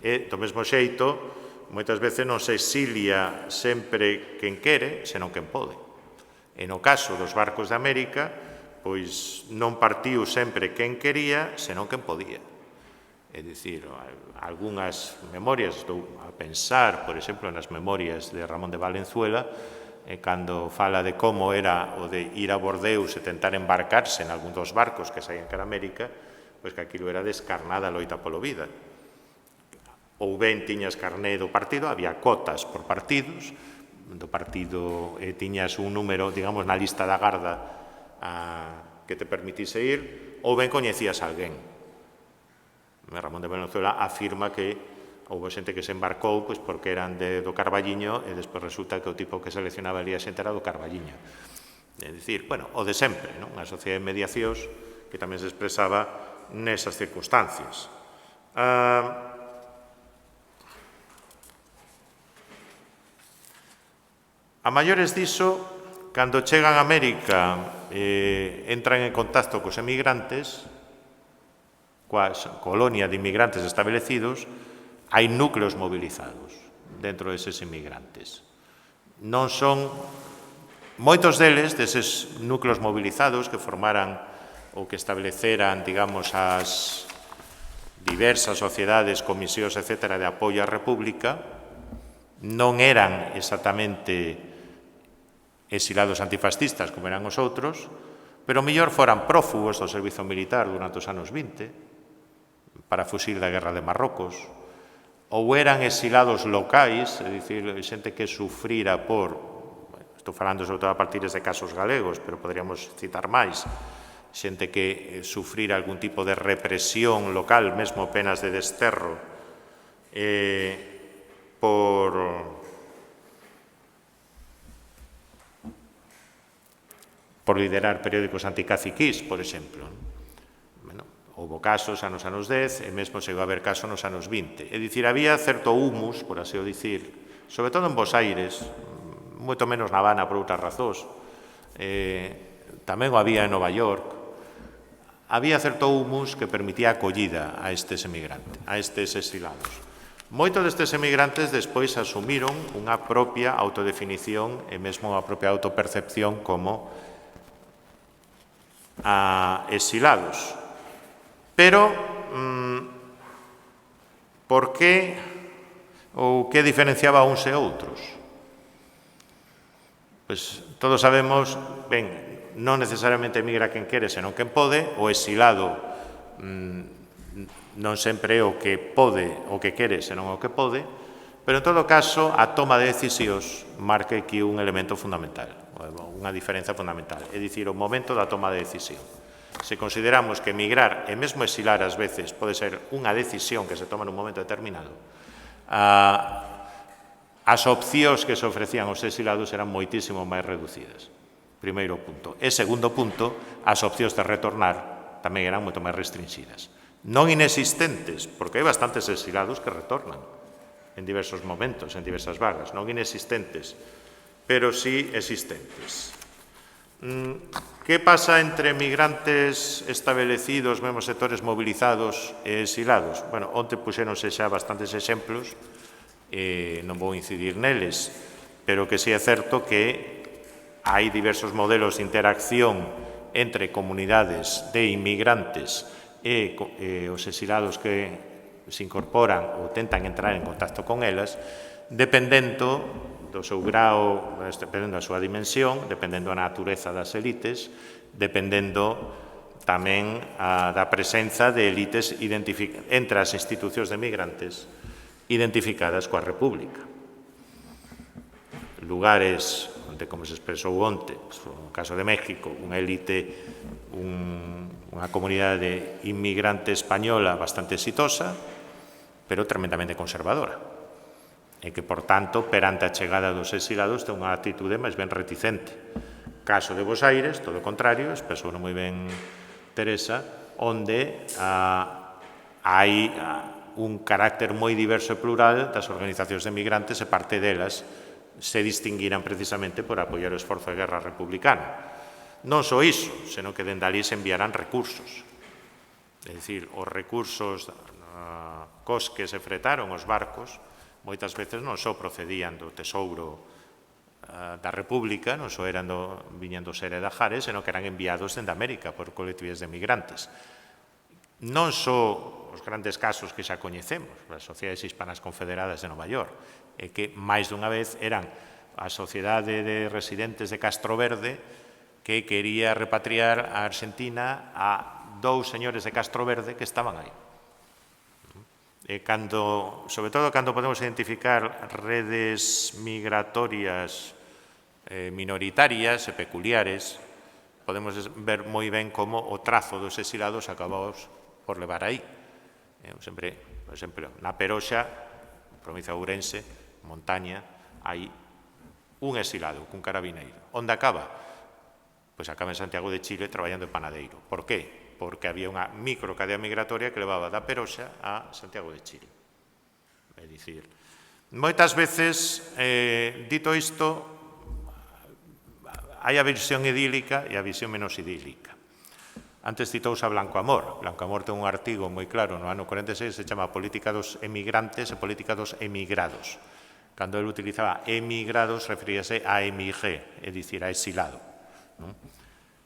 E, do mesmo xeito, moitas veces non se exilia sempre quen quere, senón quen pode. E no caso dos barcos de América, pois non partiu sempre quen quería, senón quen podía. É dicir, algunhas memorias, estou a pensar, por exemplo, nas memorias de Ramón de Valenzuela, cando fala de como era o de ir a Bordeus e tentar embarcarse en algún dos barcos que saían cara a América, pois que aquilo era descarnada loita polo vida. Ou ben tiñas carné do partido, había cotas por partidos, do partido tiñas un número, digamos, na lista da garda que te permitise ir, ou ben coñecías a alguén. Ramón de Valenzuela afirma que houve xente que se embarcou pois, porque eran do Carballiño e despois resulta que o tipo que seleccionaba ali a xente era do Carballiño. É dicir, bueno, o de sempre, non? Unha sociedade de mediacións que tamén se expresaba nesas circunstancias. A maiores diso, cando chegan a América entran en contacto cos emigrantes, coa colonia de inmigrantes establecidos, hai núcleos movilizados dentro deses inmigrantes. Non son moitos deles, deses núcleos movilizados que formaran ou que estableceran, digamos, as diversas sociedades, comisións, etc., de apoio á República, non eran exactamente exilados antifascistas como eran os outros, pero mellor foran prófugos do servizo militar durante os anos 20, para fuxir da guerra de Marrocos, ou eran exilados locais, é dicir, xente que sufrira por, estou falando sobre todo a partir de casos galegos, pero podríamos citar máis, xente que sufrira algún tipo de represión local, mesmo penas de desterro, por liderar periódicos anticaciquís, por exemplo. Houve casos nos anos 10 e mesmo chegou a haber casos nos anos 20. É dicir, había certo humus, por así o dicir, sobre todo en Bos Aires, moito menos na Habana por outras razóns, tamén o había en Nova York, había certo humus que permitía a acollida a estes emigrantes, a estes exilados. Moitos destes emigrantes despois asumiron unha propia autodefinición e mesmo unha propia autopercepción como exilados. Pero, por que ou que diferenciaba uns e outros? Pois todos sabemos, ben, non necesariamente emigra quen quere, senón quen pode, o exilado non sempre é o que pode, o que quere, senón o que pode, pero en todo caso a toma de decisións marca aquí un elemento fundamental, unha diferenza fundamental, é dicir, o momento da toma de decisión. Se consideramos que emigrar e mesmo exilar ás veces pode ser unha decisión que se toma nun momento determinado, as opcións que se ofrecían aos exilados eran moitísimo máis reducidas. Primeiro punto. E segundo punto, as opcións de retornar tamén eran moito máis restringidas. Non inexistentes, porque hai bastantes exilados que retornan en diversos momentos, en diversas vagas, non inexistentes, pero sí existentes. Que pasa entre migrantes establecidos, mesmo sectores movilizados e exilados? Bueno, onte puxéronse xa bastantes exemplos, non vou incidir neles, pero que sí é certo que hai diversos modelos de interacción entre comunidades de inmigrantes e os exilados que se incorporan ou tentan entrar en contacto con elas, dependendo do seu grao, dependendo da súa dimensión, dependendo da natureza das elites, dependendo tamén da presenza de elites entre as institucións de migrantes identificadas coa República. Lugares onde, como se expresou onte, no caso de México, unha elite, unha comunidade inmigrante española bastante exitosa, pero tremendamente conservadora, e que, por tanto, perante a chegada dos exilados ten unha actitude máis ben reticente. Caso de Bos Aires, todo o contrario, expresou moi ben Teresa, onde hai un carácter moi diverso e plural das organizacións de migrantes e parte delas se distinguiran precisamente por apoiar o esforzo de guerra republicana. Non só iso, senón que dende ali se enviarán recursos. É dicir, os recursos cos que se fretaron os barcos moitas veces non só procedían do tesouro da República, non só viñan do Sere da Jare, senón que eran enviados dende América por colectividades de migrantes. non só os grandes casos que xa coñecemos, as Sociedades Hispanas Confederadas de Nova York, e que máis dunha vez eran a Sociedade de Residentes de Castro Verde que quería repatriar a Argentina a 2 señores de Castro Verde que estaban aí. Sobre todo cando podemos identificar redes migratorias minoritarias e peculiares, podemos ver moi ben como o trazo dos exilados acabamos por levar aí. Sempre, por exemplo, na Peroxa, provincia de Ourense, montaña, hai un exilado, cun carabineiro. Onde acaba? Pois acaba en Santiago de Chile traballando de panadeiro. Por qué? Porque había unha microcadea migratoria que levaba da Peroxa a Santiago de Chile. É dicir, moitas veces, dito isto, hai a visión idílica e a visión menos idílica. Antes citouse a Blanco Amor. Blanco Amor ten un artigo moi claro no ano 46 que se chama Política dos emigrantes e Política dos emigrados. Cando ele utilizaba emigrados, referíase a emigre, é dicir, a exilado.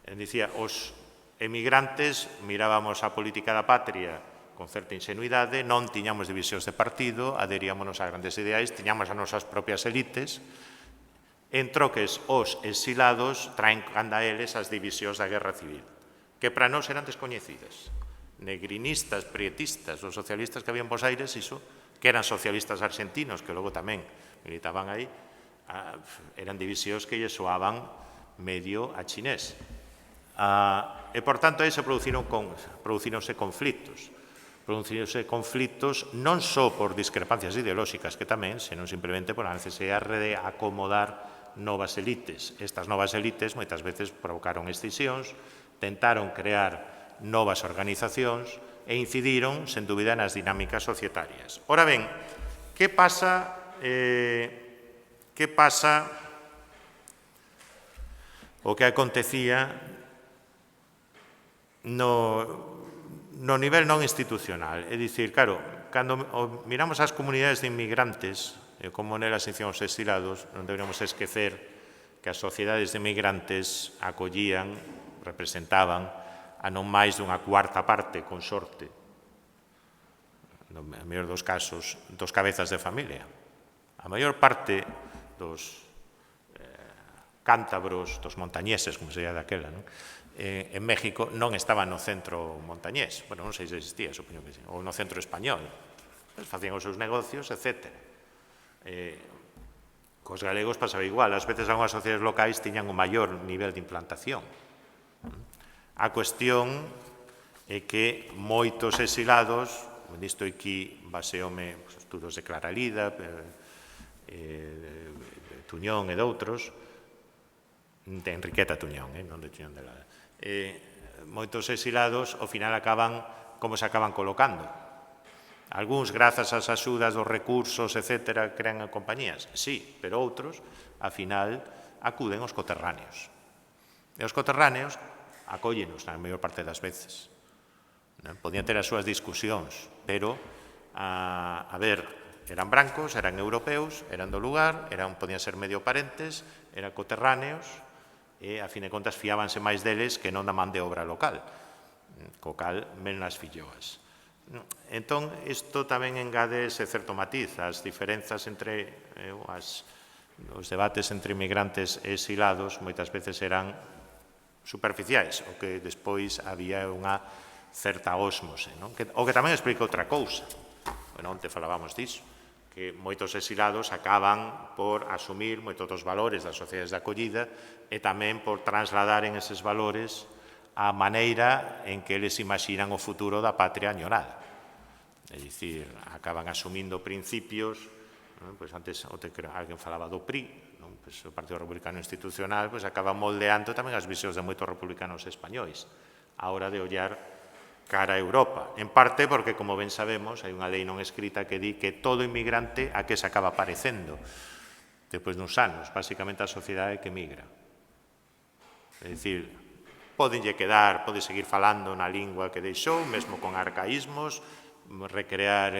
Ele dicía, os emigrantes mirábamos a política da patria con certa ingenuidade, non tiñamos divisións de partido, aderíamonos a grandes ideais, tiñamos as nosas propias elites, en troques os exilados traen canda eles as divisións da guerra civil, que para nós eran descoñecidas. Negrinistas, prietistas, os socialistas que habían vos aires, iso, que eran socialistas argentinos, que logo tamén militaban aí, eran divisións que lle soaban medio a chinés. E, por tanto, aí se producíronse conflitos. Producíronse conflitos non só por discrepancias ideolóxicas, que tamén, senón simplemente por a necesidade de acomodar novas elites. Estas novas elites moitas veces provocaron escisións, tentaron crear novas organizacións e incidiron, sen dúbida, nas dinámicas societarias. Ora ben, que pasa o que acontecía no nivel non institucional? É dicir, claro, cando miramos as comunidades de inmigrantes, como nelas iniciamos exilados, non deberíamos esquecer que as sociedades de inmigrantes acollían, representaban a non máis dunha cuarta parte, con sorte, no mellor dos casos, dos cabezas de familia. A maior parte dos cántabros, dos montañeses, como se llama daquela, en México non estaban no centro montañés. Bueno, non sei se existía, supoño que sí, ou no centro español. Facían os seus negocios, etc. Cos galegos pasaba igual. Ás veces algunhas sociedades locais tiñan un maior nivel de implantación. A cuestión é que moitos exilados, nisto aquí baseome estudos de Clara Lida, de Tuñón e doutros, de Enriqueta Tuñón, non de Tuñón de la... moitos exilados ao final acaban como se acaban colocando. Algúns, grazas ás axudas dos recursos, etc., crean compañías. Sí, pero outros, ao final, acuden aos coterráneos. E os coterráneos acóllenos na maior parte das veces. Podían ter as súas discusións, pero, a ver, eran brancos, eran europeos, eran do lugar, podían ser medio parentes, eran coterráneos, e, a fin de contas, fiábanse máis deles que non da man de obra local, co cal ven as filloas. Entón, isto tamén engade ese certo matiz, as diferenzas entre os debates entre inmigrantes e exilados moitas veces eran superficiais, o que despois había unha certa ósmose, o que tamén explica outra cousa. Bueno, onte falábamos disso, que moitos exilados acaban por asumir moitos dos valores das sociedades de acollida e tamén por trasladaren eses valores a maneira en que eles imaxinan o futuro da patria añorada. É dicir, acaban asumindo principios, pois antes alguén falaba do PRI, o Partido Republicano Institucional, pois acaba moldeando tamén as visións de moitos republicanos españois a hora de ollar cara a Europa. En parte porque, como ben sabemos, hai unha lei non escrita que di que todo inmigrante a que se acaba parecendo depois duns anos, basicamente a sociedade que migra. É dicir, pode seguir falando na lingua que deixou, mesmo con arcaísmos, recrear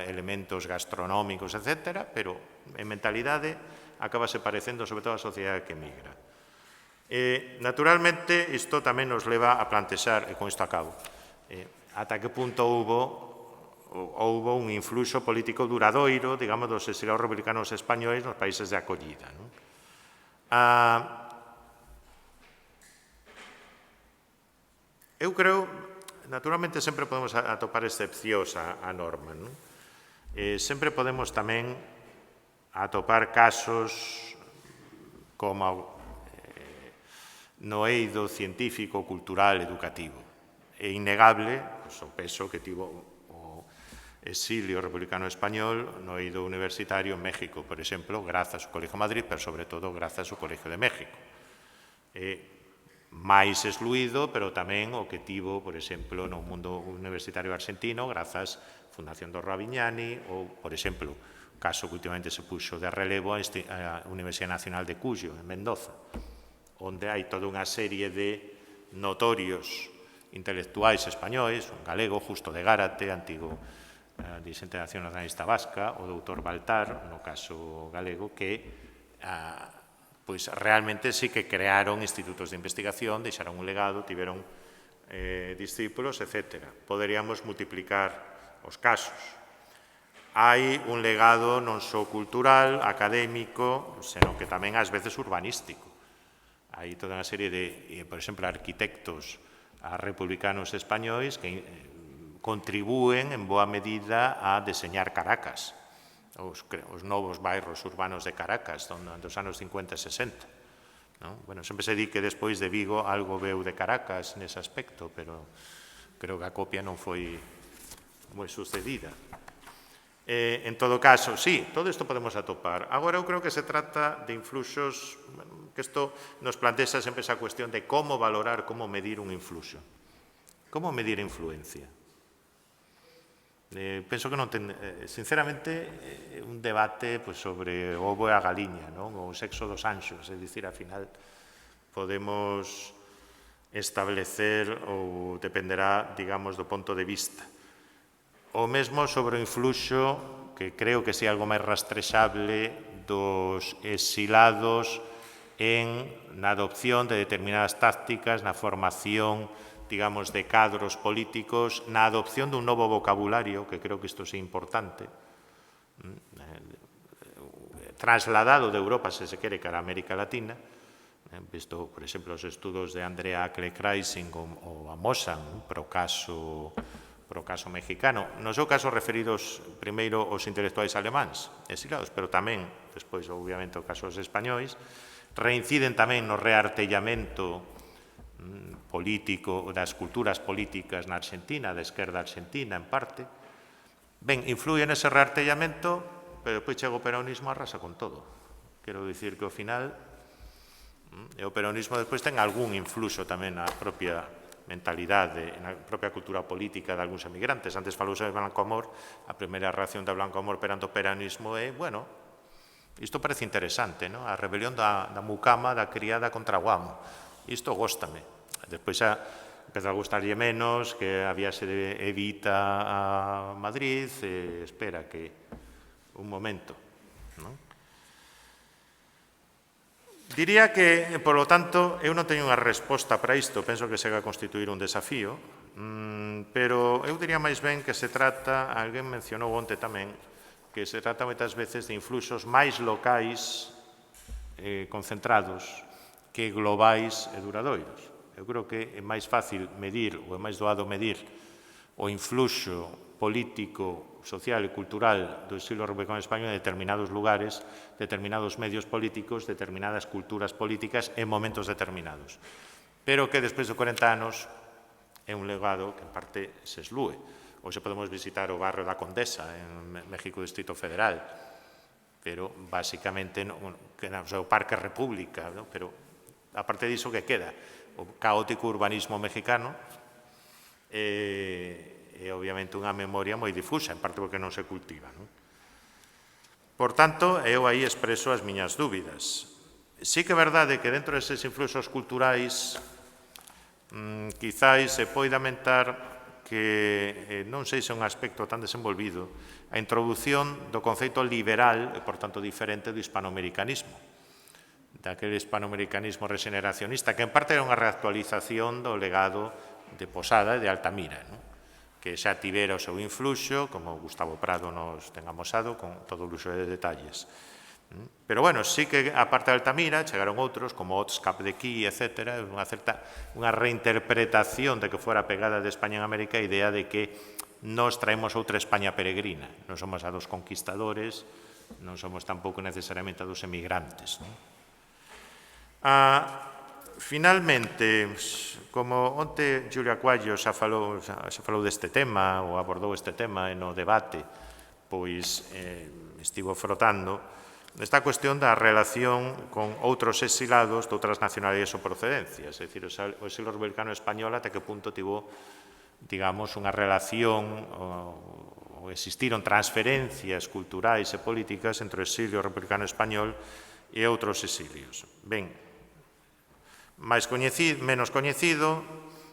elementos gastronómicos, etc., pero en mentalidade acabase parecendo sobre todo a sociedade que migra. Naturalmente, isto tamén nos leva a plantexar, e con isto acabo, ata que punto houbo un influxo político duradoiro, digamos, dos exilados republicanos españois nos países de acollida. Eu creo, naturalmente, sempre podemos atopar excepcións á norma. Sempre podemos tamén atopar casos como no eido científico, cultural, educativo. É innegable o peso que tivo o exilio republicano español no eido universitario en México, por exemplo, grazas ao Colegio de Madrid, pero sobre todo grazas ao Colegio de México. Máis excluído, pero tamén o que tivo, por exemplo, no mundo universitario argentino, grazas á Fundación do Ravignani ou, por exemplo, o caso que últimamente se puxo de relevo a Universidade Nacional de Cuyo, en Mendoza, onde hai toda unha serie de notorios intelectuais españois, un galego, Justo de Gárate, antigo dirixente da Acción Nacionalista Vasca, o doutor Baltar, no caso galego, que pois realmente sí que crearon institutos de investigación, deixaron un legado, tiveron discípulos, etc. Poderíamos multiplicar os casos. Hai un legado non só cultural, académico, senón que tamén ás veces urbanístico. Hai toda unha serie de, por exemplo, arquitectos republicanos españois que contribúen en boa medida a deseñar Caracas, os novos bairros urbanos de Caracas, dos anos 50 e 60. Bueno, sempre se di que despois de Vigo algo veu de Caracas nese aspecto, pero creo que a copia non foi moi sucedida. En todo caso, sí, todo isto podemos atopar. Agora, eu creo que se trata de influxos, que isto nos plantea sempre esa cuestión de como valorar, como medir un influxo. Como medir a influencia? Penso que non ten, sinceramente, un debate sobre o ovo e a galiña, o sexo dos anxos, é dicir, ao final podemos establecer ou dependerá, digamos, do punto de vista. O mesmo sobre o influxo, que creo que é algo máis rastrexable, dos exilados na adopción de determinadas tácticas, na formación, digamos, de cadros políticos, na adopción dun novo vocabulario, que creo que isto é importante, trasladado de Europa, se se quere, cara a América Latina, visto, por exemplo, os estudos de Andrea Ackle-Kreising ou amosan pro caso mexicano. No seu caso, referidos primeiro aos intelectuais alemáns exilados, pero tamén, despois, obviamente, o caso dos españois, reinciden tamén no reartellamento político das culturas políticas na Argentina, da esquerda argentina, en parte. Ben, influye nese reartellamento, pero depois chega o peronismo e arrasa con todo. Quero dicir que, ao final, o peronismo despois ten algún influxo tamén na propia mentalidade, na propia cultura política de algúns emigrantes. Antes falouse de Blanco Amor, a primeira reacción de Blanco Amor perante o peronismo é, bueno, isto parece interesante, a rebelión da mucama, da criada contra o amo. Isto góstame. Despois xa empezou a gustarlle menos, que a viaxe de Evita a Madrid, espera que un momento. Diría que, por lo tanto, eu non teño unha resposta para isto, penso que segue a constituir un desafío, pero eu diría máis ben que se trata, alguén mencionou onte tamén, que se trata moitas veces de influxos máis locais, concentrados, que globais e duradoiros. Eu creo que é máis fácil medir, ou é máis doado medir, o influxo político, social e cultural do exilio republicano español en determinados lugares, determinados medios políticos, determinadas culturas políticas en momentos determinados. Pero que despois de 40 anos é un legado que en parte se eslúe. Hoxe podemos visitar o barrio da Condesa en México Distrito Federal, pero basicamente o Parque República, pero aparte diso que queda o caótico urbanismo mexicano e obviamente unha memoria moi difusa, en parte porque non se cultiva. Por tanto, eu aí expreso as miñas dúbidas. Sí que é verdade que dentro deses influxos culturais quizáis se poida mentar que non sei se é un aspecto tan desenvolvido a introdución do conceito liberal e, por tanto, diferente do hispanoamericanismo, daquele hispanoamericanismo regeneracionista, que en parte era unha reactualización do legado de Posada e de Altamira. que xa tivera o seu influxo, como Gustavo Prado nos ten amosado, con todo o luxo de detalles. Pero, bueno, sí que, a parte de Altamira, chegaron outros, como Otscap de Quí, etc., unha reinterpretación de que fora pegada de España en América, a idea de que nos traemos outra España peregrina. Non somos a dos conquistadores, non somos tampouco necesariamente a dos emigrantes. Finalmente, como onte Julia Coallo xa falou deste tema, ou abordou este tema no debate, pois estivo frotando esta cuestión da relación con outros exilados de outras nacionalidades ou procedencias, é dicir, o exilio republicano español até que punto tivo, digamos, unha relación ou existiron transferencias culturais e políticas entre o exilio republicano español e outros exilios. Ben, menos coñecido,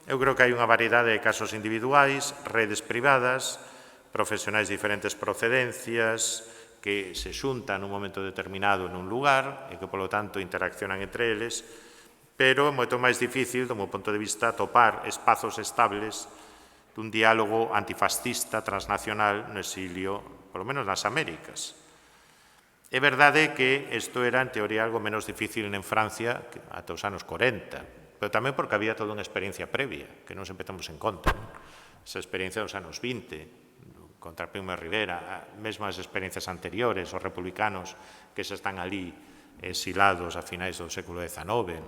eu creo que hai unha variedade de casos individuais, redes privadas, profesionais de diferentes procedencias, que se xuntan nun momento determinado nun lugar e que, polo tanto, interaccionan entre eles, pero é moito máis difícil, do meu punto de vista, topar espazos estables dun diálogo antifascista transnacional no exilio, polo menos nas Américas. É verdade que isto era, en teoría, algo menos difícil en Francia ata os anos 40, pero tamén porque había toda unha experiencia previa, que non sempre temos en conta. Esa experiencia dos anos 20, contra Primo de Rivera, mesmo as experiencias anteriores, os republicanos que xa están ali exilados a finais do século XIX,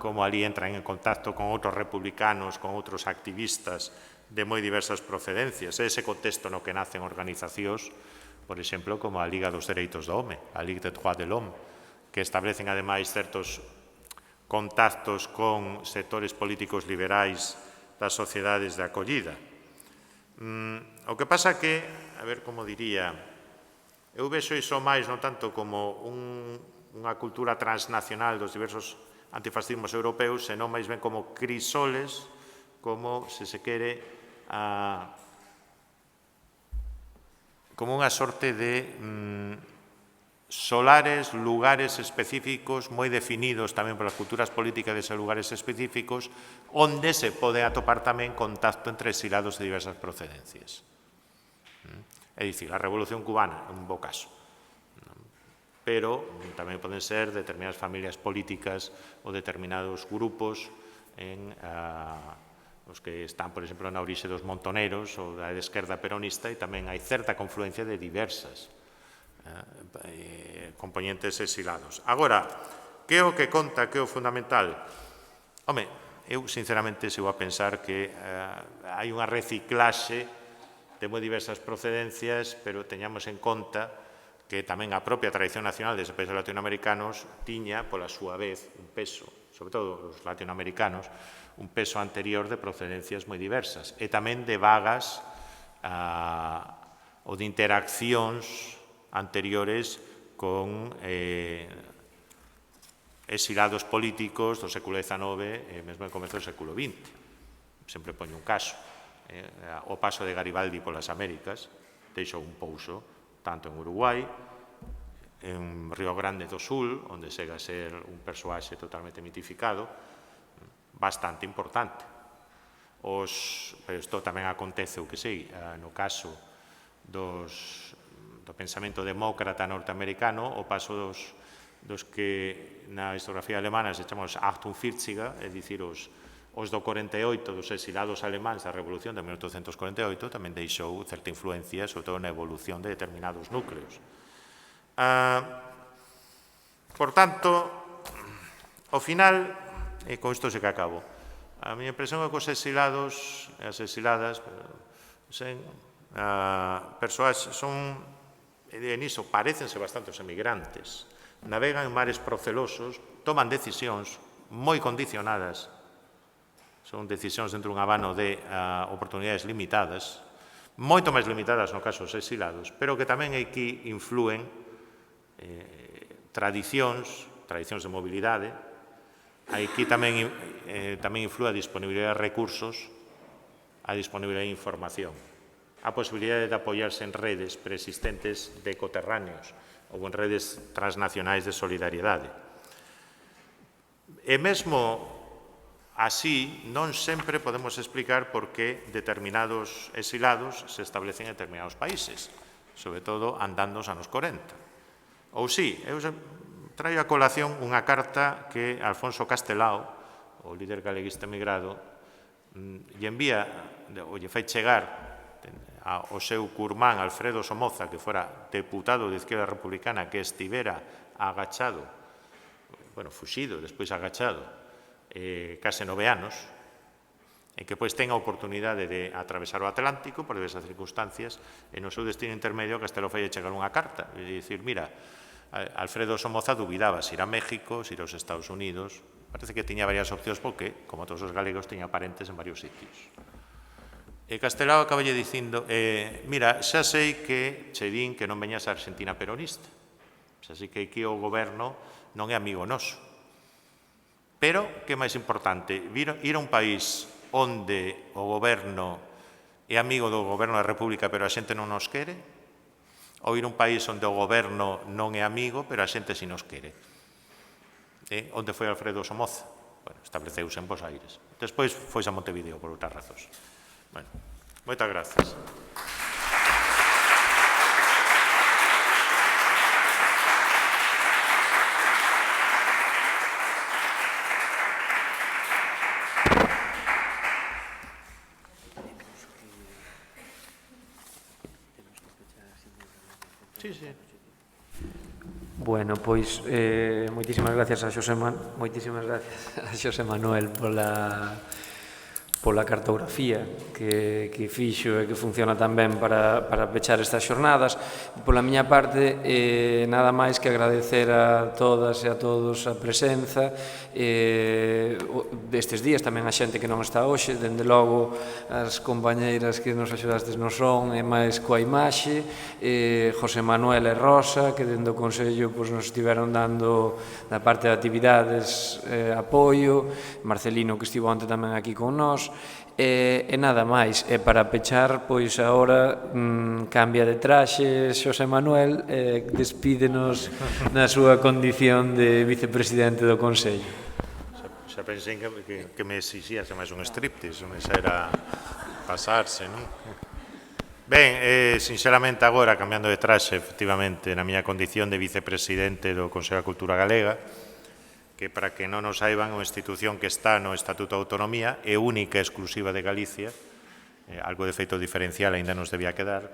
como ali entran en contacto con outros republicanos, con outros activistas de moi diversas procedencias. Ese contexto no que nacen organizacións, por exemplo, como a Liga dos Dereitos do Home, a Ligue des Droits de l'Homme, que establecen, ademais, certos contactos con sectores políticos liberais das sociedades de acollida. O que pasa que, a ver como diría, eu vexo iso máis non tanto como unha cultura transnacional dos diversos antifascismos europeus, senón máis ben como crisoles, como, se se quere, como unha sorte de solares, lugares específicos moi definidos tamén polas culturas políticas deses lugares específicos, onde se pode atopar tamén contacto entre exilados de diversas procedencias. É dicir, a Revolución Cubana é un bo caso, pero tamén poden ser determinadas familias políticas ou determinados grupos os que están, por exemplo, na orixe dos montoneros ou da esquerda peronista, e tamén hai certa confluencia de diversas componentes exilados. Agora, que é o que conta, que é o fundamental? Home, eu sinceramente sigo a pensar que hai unha reciclaxe de moi diversas procedencias, pero teñamos en conta que tamén a propia tradición nacional deses países latinoamericanos tiña, pola súa vez, un peso, sobre todo os latinoamericanos, un peso anterior de procedencias moi diversas, e tamén de vagas ou de interaccións anteriores con exilados políticos do século XIX e mesmo en comezo do século XX. Sempre poño un caso. O paso de Garibaldi polas Américas deixou un pouso tanto en Uruguai, en Río Grande do Sul, onde chega a ser un persoaxe totalmente mitificado, bastante importante. Pero isto tamén acontece, o que sei, no caso do pensamento demócrata norteamericano, o paso dos que na historiografía alemana se chamamos 48er, é dicir, os do 48 dos exilados alemáns da Revolución de 1848, tamén deixou certa influencia, sobre todo na evolución de determinados núcleos. Por tanto, ao final, e con isto se que acabo, a miña impresión é que os exilados e as exiladas persoas son, e niso parecense bastante os emigrantes, navegan en mares procelosos, toman decisións moi condicionadas, son decisións dentro dun abano de oportunidades limitadas, moito máis limitadas no caso dos exilados, pero que tamén aquí influen tradicións de mobilidade, aquí tamén influe a disponibilidade de recursos, a disponibilidade de información, a posibilidade de apoiarse en redes preexistentes de coterráneos ou en redes transnacionais de solidariedade. E mesmo Así, non sempre podemos explicar por que determinados exilados se establecen en determinados países, sobre todo andando os anos 40. Ou sí, eu traio a colación unha carta que Alfonso Castelao, o líder galeguista emigrado, lle envía, ou lle fai chegar ao seu curmán Alfredo Somoza, que fora deputado de Izquierda Republicana, que estivera agachado, fuxido, despois agachado, case 9 anos, e que pois ten a oportunidade de atravesar o Atlántico por diversas circunstancias, e no seu destino intermedio Castelao fai chegar unha carta e dicir, mira, Alfredo Somoza dubidaba se ir a México, se ir aos Estados Unidos. Parece que tiña varias opcións porque, como todos os galegos, tiña parentes en varios sitios. E Castelao acaballe dicindo, mira, xa sei que che din que non veñas a Argentina peronista, xa sei que aquí o goberno non é amigo noso. Pero, que é máis importante, ir a un país onde o goberno é amigo do goberno da República pero a xente non nos quere, ou ir a un país onde o goberno non é amigo pero a xente si nos quere. Onde foi Alfredo Somoza? Estableceuse en Bos Aires. Despois foi a Montevideo por outras razóns. Moitas grazas. Sí, sí. Bueno, pois moitísimas gracias a Xosé Manuel pola cartografía que fixo e que funciona tan ben para pechar estas xornadas. Pola miña parte, nada máis que agradecer a todas e a todos a presenza destes días, tamén a xente que non está hoxe, dende logo as compañeiras que nos axudastes no son e máis coa imaxe, José Manuel e Rosa, que dende o Consello nos estiveron dando da parte de actividades apoio, Marcelino que estivo onte tamén aquí con nós. E nada máis, e para pechar, pois agora cambia de traxe Xosé Manuel e despídenos na súa condición de vicepresidente do Consello. Xa pensei que me exixíase máis un striptease, xa era pasarse, non? Ben, sinceramente agora, cambiando de traxe, efectivamente, na miña condición de vicepresidente do Consello da Cultura Galega, que para que non nos saiban, unha institución que está no Estatuto de Autonomía, é única e exclusiva de Galicia, algo de feito diferencial ainda nos debía quedar,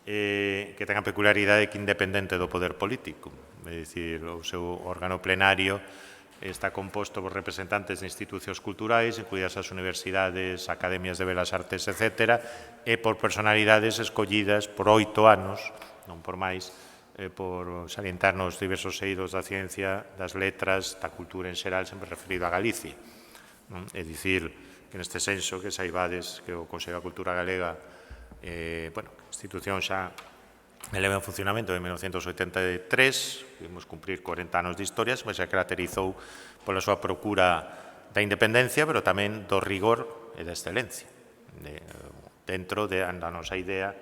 que ten a peculiaridade que independente do poder político, é dicir, o seu órgano plenario está composto por representantes de institucións culturais, incluídas as universidades, academias de belas artes, etc., e por personalidades escollidas por 8 anos, non por máis, por salientarnos diversos eidos da ciencia, das letras, da cultura en xeral, sempre referido a Galicia. É dicir, que neste senso, que saibades que o Consello da Cultura Galega, institución xa eleva en funcionamento en 1983, vimos cumprir 40 anos de historias, mas se caracterizou pola súa procura da independencia, pero tamén do rigor e da excelencia, dentro da nosa idea,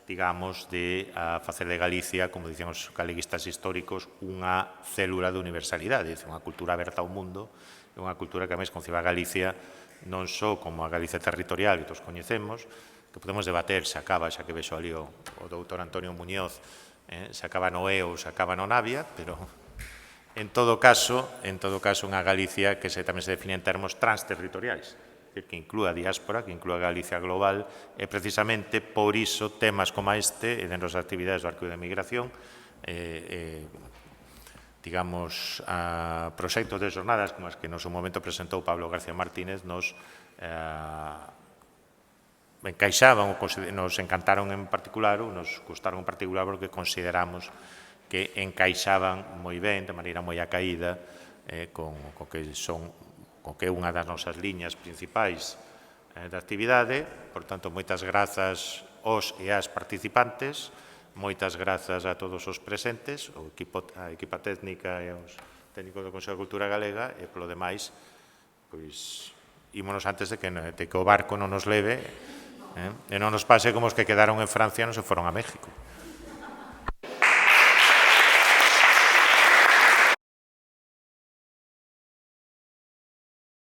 digamos, de facer de Galicia, como dicen os galeguistas históricos, unha célula de universalidade, unha cultura aberta ao mundo, unha cultura que a máis concibe a Galicia non só como a Galicia territorial que todos coñecemos, que podemos debater se acaba, xa que vexo ali o doutor Antonio Muñoz, se acaba no EO ou se acaba no Navia, pero en todo caso unha Galicia que tamén se define en termos transterritoriais, que inclúa a diáspora, que inclúa a Galicia global, e precisamente por iso temas como este, e dentro das actividades do Arquivo de Migración, digamos, proxectos de xornadas como as que no seu momento presentou Pablo García Martínez, nos encaixaban, nos encantaron en particular, ou nos gustaron en particular porque consideramos que encaixaban moi ben, de maneira moi acaída, con que é unha das nosas liñas principais da actividade. Por tanto, moitas grazas aos e ás participantes, moitas grazas a todos os presentes, a equipa técnica e aos técnicos do Consello de Cultura Galega, e polo demais, pois, ímonos antes de que o barco non nos leve e non nos pase como os que quedaron en Francia e non se foron a México.